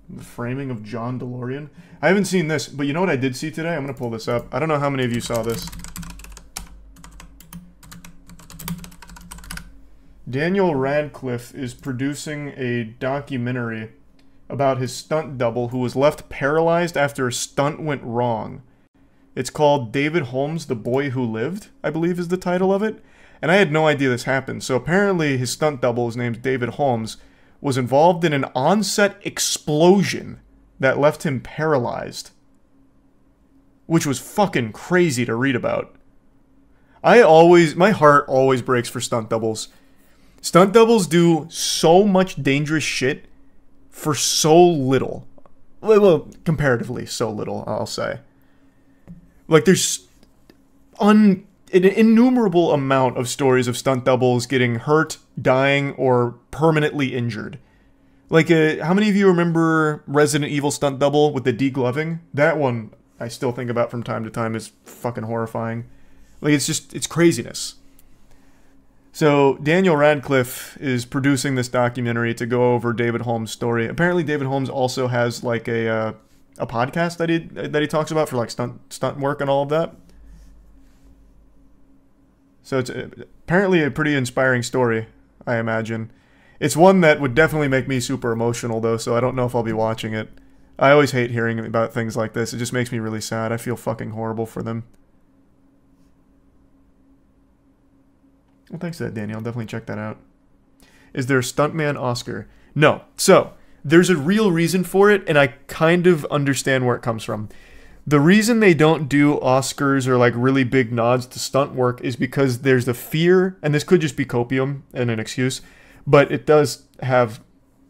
The framing of John DeLorean? I haven't seen this, but you know what I did see today? I'm going to pull this up. I don't know how many of you saw this. Daniel Radcliffe is producing a documentary about his stunt double who was left paralyzed after a stunt went wrong. It's called David Holmes, The Boy Who Lived, I believe is the title of it. And I had no idea this happened. So apparently his stunt double, his name's David Holmes, was involved in an on-set explosion that left him paralyzed. Which was fucking crazy to read about. My heart always breaks for stunt doubles. Stunt doubles do so much dangerous shit for so little. Well, comparatively so little, I'll say. Like, there's an innumerable amount of stories of stunt doubles getting hurt, dying, or permanently injured. Like, how many of you remember Resident Evil stunt double with the degloving? That one I still think about from time to time is fucking horrifying. Like, it's craziness. So, Daniel Radcliffe is producing this documentary to go over David Holmes' story. Apparently, David Holmes also has, like, a podcast that he talks about for like stunt work and all of that. So it's apparently a pretty inspiring story, I imagine. It's one that would definitely make me super emotional though, so I don't know if I'll be watching it. I always hate hearing about things like this. It just makes me really sad. I feel fucking horrible for them. Well, thanks for that, Danny. I'll definitely check that out. Is there a Stuntman Oscar? No. So, there's a real reason for it, and I kind of understand where it comes from. The reason they don't do Oscars or like really big nods to stunt work is because there's the fear, and this could just be copium and an excuse, but it does have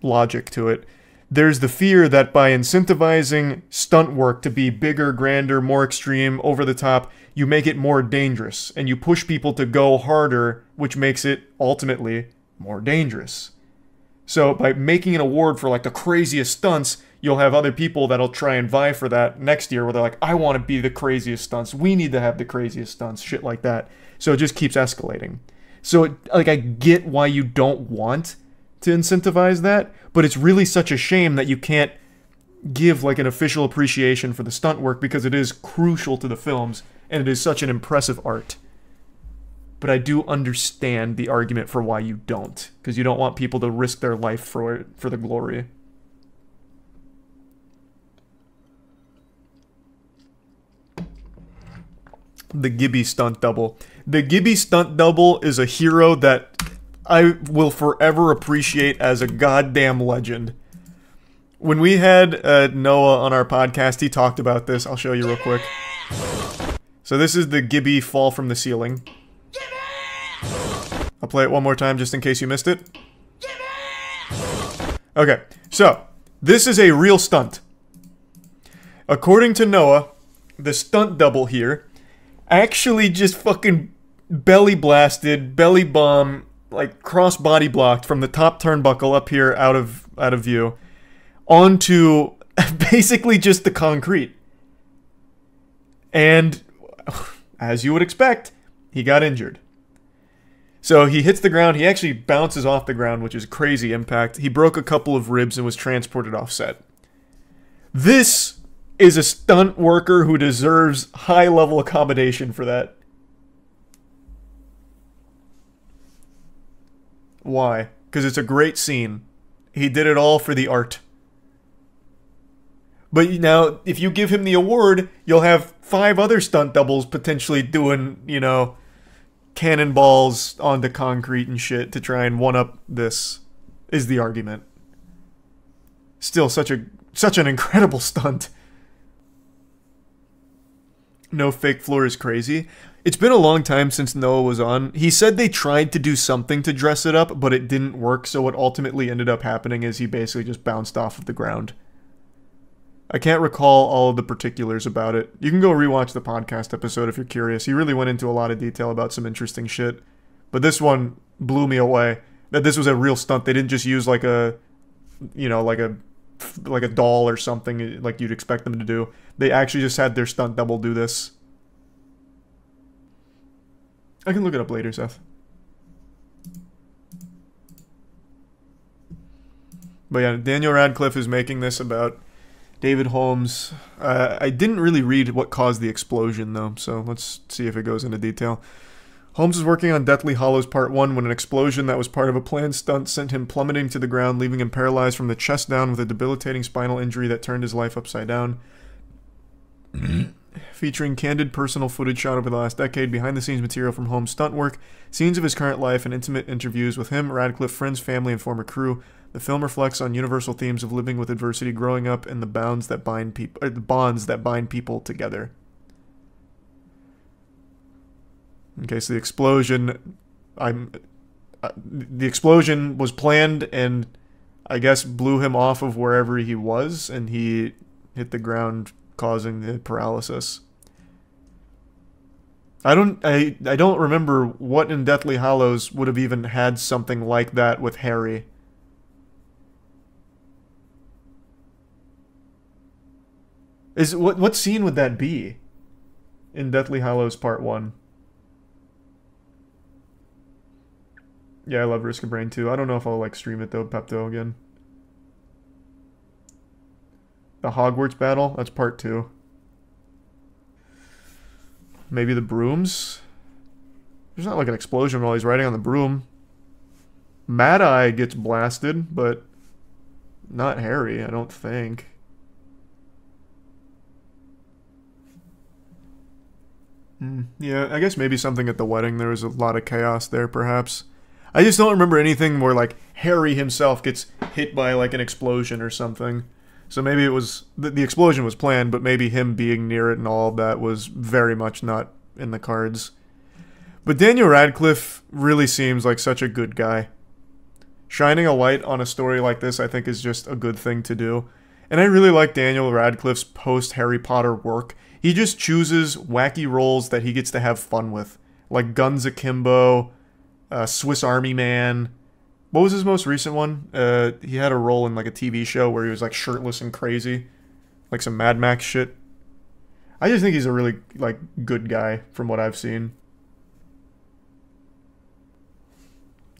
logic to it. There's the fear that by incentivizing stunt work to be bigger, grander, more extreme, over the top, you make it more dangerous, and you push people to go harder, which makes it ultimately more dangerous. So by making an award for like the craziest stunts, you'll have other people that'll try and vie for that next year where they're like, I want to be the craziest stunts. We need to have the craziest stunts, shit like that. So it just keeps escalating. So I get why you don't want to incentivize that, but it's really such a shame that you can't give like an official appreciation for the stunt work because it is crucial to the films and it is such an impressive art. But I do understand the argument for why you don't, because you don't want people to risk their life for the glory. The Gibby stunt double. The Gibby stunt double is a hero that I will forever appreciate as a goddamn legend. When we had Noah on our podcast, he talked about this. I'll show you real quick. So this is the Gibby fall from the ceiling. I'll play it one more time just in case you missed it. Okay, so this is a real stunt. According to Noah, the stunt double here actually just fucking belly blasted, belly bomb, like cross body blocked from the top turnbuckle up here out of view onto basically just the concrete. And as you would expect, he got injured. So he hits the ground. He actually bounces off the ground, which is crazy impact. He broke a couple of ribs and was transported off set. This is a stunt worker who deserves high-level accommodation for that. Why? Because it's a great scene. He did it all for the art. But now, if you give him the award, you'll have 5 other stunt doubles potentially doing, you know, cannonballs onto concrete and shit to try and one-up this, is the argument. Still, such an incredible stunt. No fake floor is crazy. It's been a long time since Noah was on. He said they tried to do something to dress it up, but it didn't work, so what ultimately ended up happening is he basically just bounced off of the ground. I can't recall all of the particulars about it. You can go rewatch the podcast episode if you're curious. He really went into a lot of detail about some interesting shit. But this one blew me away. That this was a real stunt. They didn't just use like a, you know, like a doll or something like you'd expect them to do. They actually just had their stunt double do this. I can look it up later, Seth. But yeah, Daniel Radcliffe is making this about David Holmes. I didn't really read what caused the explosion, though, so let's see if it goes into detail. Holmes was working on Deathly Hallows Part 1 when an explosion that was part of a planned stunt sent him plummeting to the ground, leaving him paralyzed from the chest down with a debilitating spinal injury that turned his life upside down. Featuring candid personal footage shot over the last decade, behind-the-scenes material from Holmes' stunt work, scenes of his current life, and intimate interviews with him, Radcliffe, friends, family, and former crew, the film reflects on universal themes of living with adversity, growing up, and the bonds that bind people together. Okay, so the explosion was planned and I guess blew him off of wherever he was, and he hit the ground, causing the paralysis. I don't remember what in Deathly Hallows would have even had something like that with Harry. What scene would that be in Deathly Hallows Part 1? Yeah, I love Risk of Brain too. I don't know if I'll like stream it though, Pepto again. The Hogwarts battle, that's Part 2. Maybe the brooms? There's not like an explosion while he's riding on the broom. Mad Eye gets blasted, but not Harry, I don't think. Yeah, I guess maybe something at the wedding. There was a lot of chaos there, perhaps. I just don't remember anything where, like, Harry himself gets hit by, like, an explosion or something. So maybe it was... The explosion was planned, but maybe him being near it and all of that was very much not in the cards. But Daniel Radcliffe really seems like such a good guy. Shining a light on a story like this, I think, is just a good thing to do. And I really like Daniel Radcliffe's post-Harry Potter work. He just chooses wacky roles that he gets to have fun with. Like Guns Akimbo, Swiss Army Man. What was his most recent one? He had a role in like a TV show where he was like shirtless and crazy. Like some Mad Max shit. I just think he's a really like good guy from what I've seen.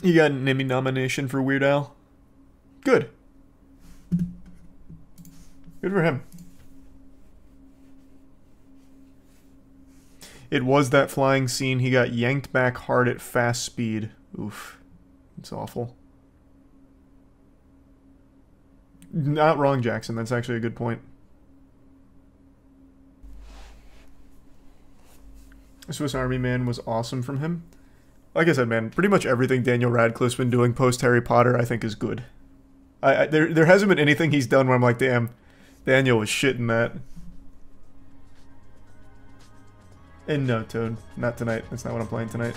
He got an Emmy nomination for Weird Al. Good. Good for him. It was that flying scene. He got yanked back hard at fast speed. Oof. It's awful. Not wrong, Jackson. That's actually a good point. Swiss Army Man was awesome from him. Like I said, man, pretty much everything Daniel Radcliffe's been doing post-Harry Potter I think is good. There hasn't been anything he's done where I'm like, damn, Daniel was shit in that. And no, Toad, not tonight. That's not what I'm playing tonight.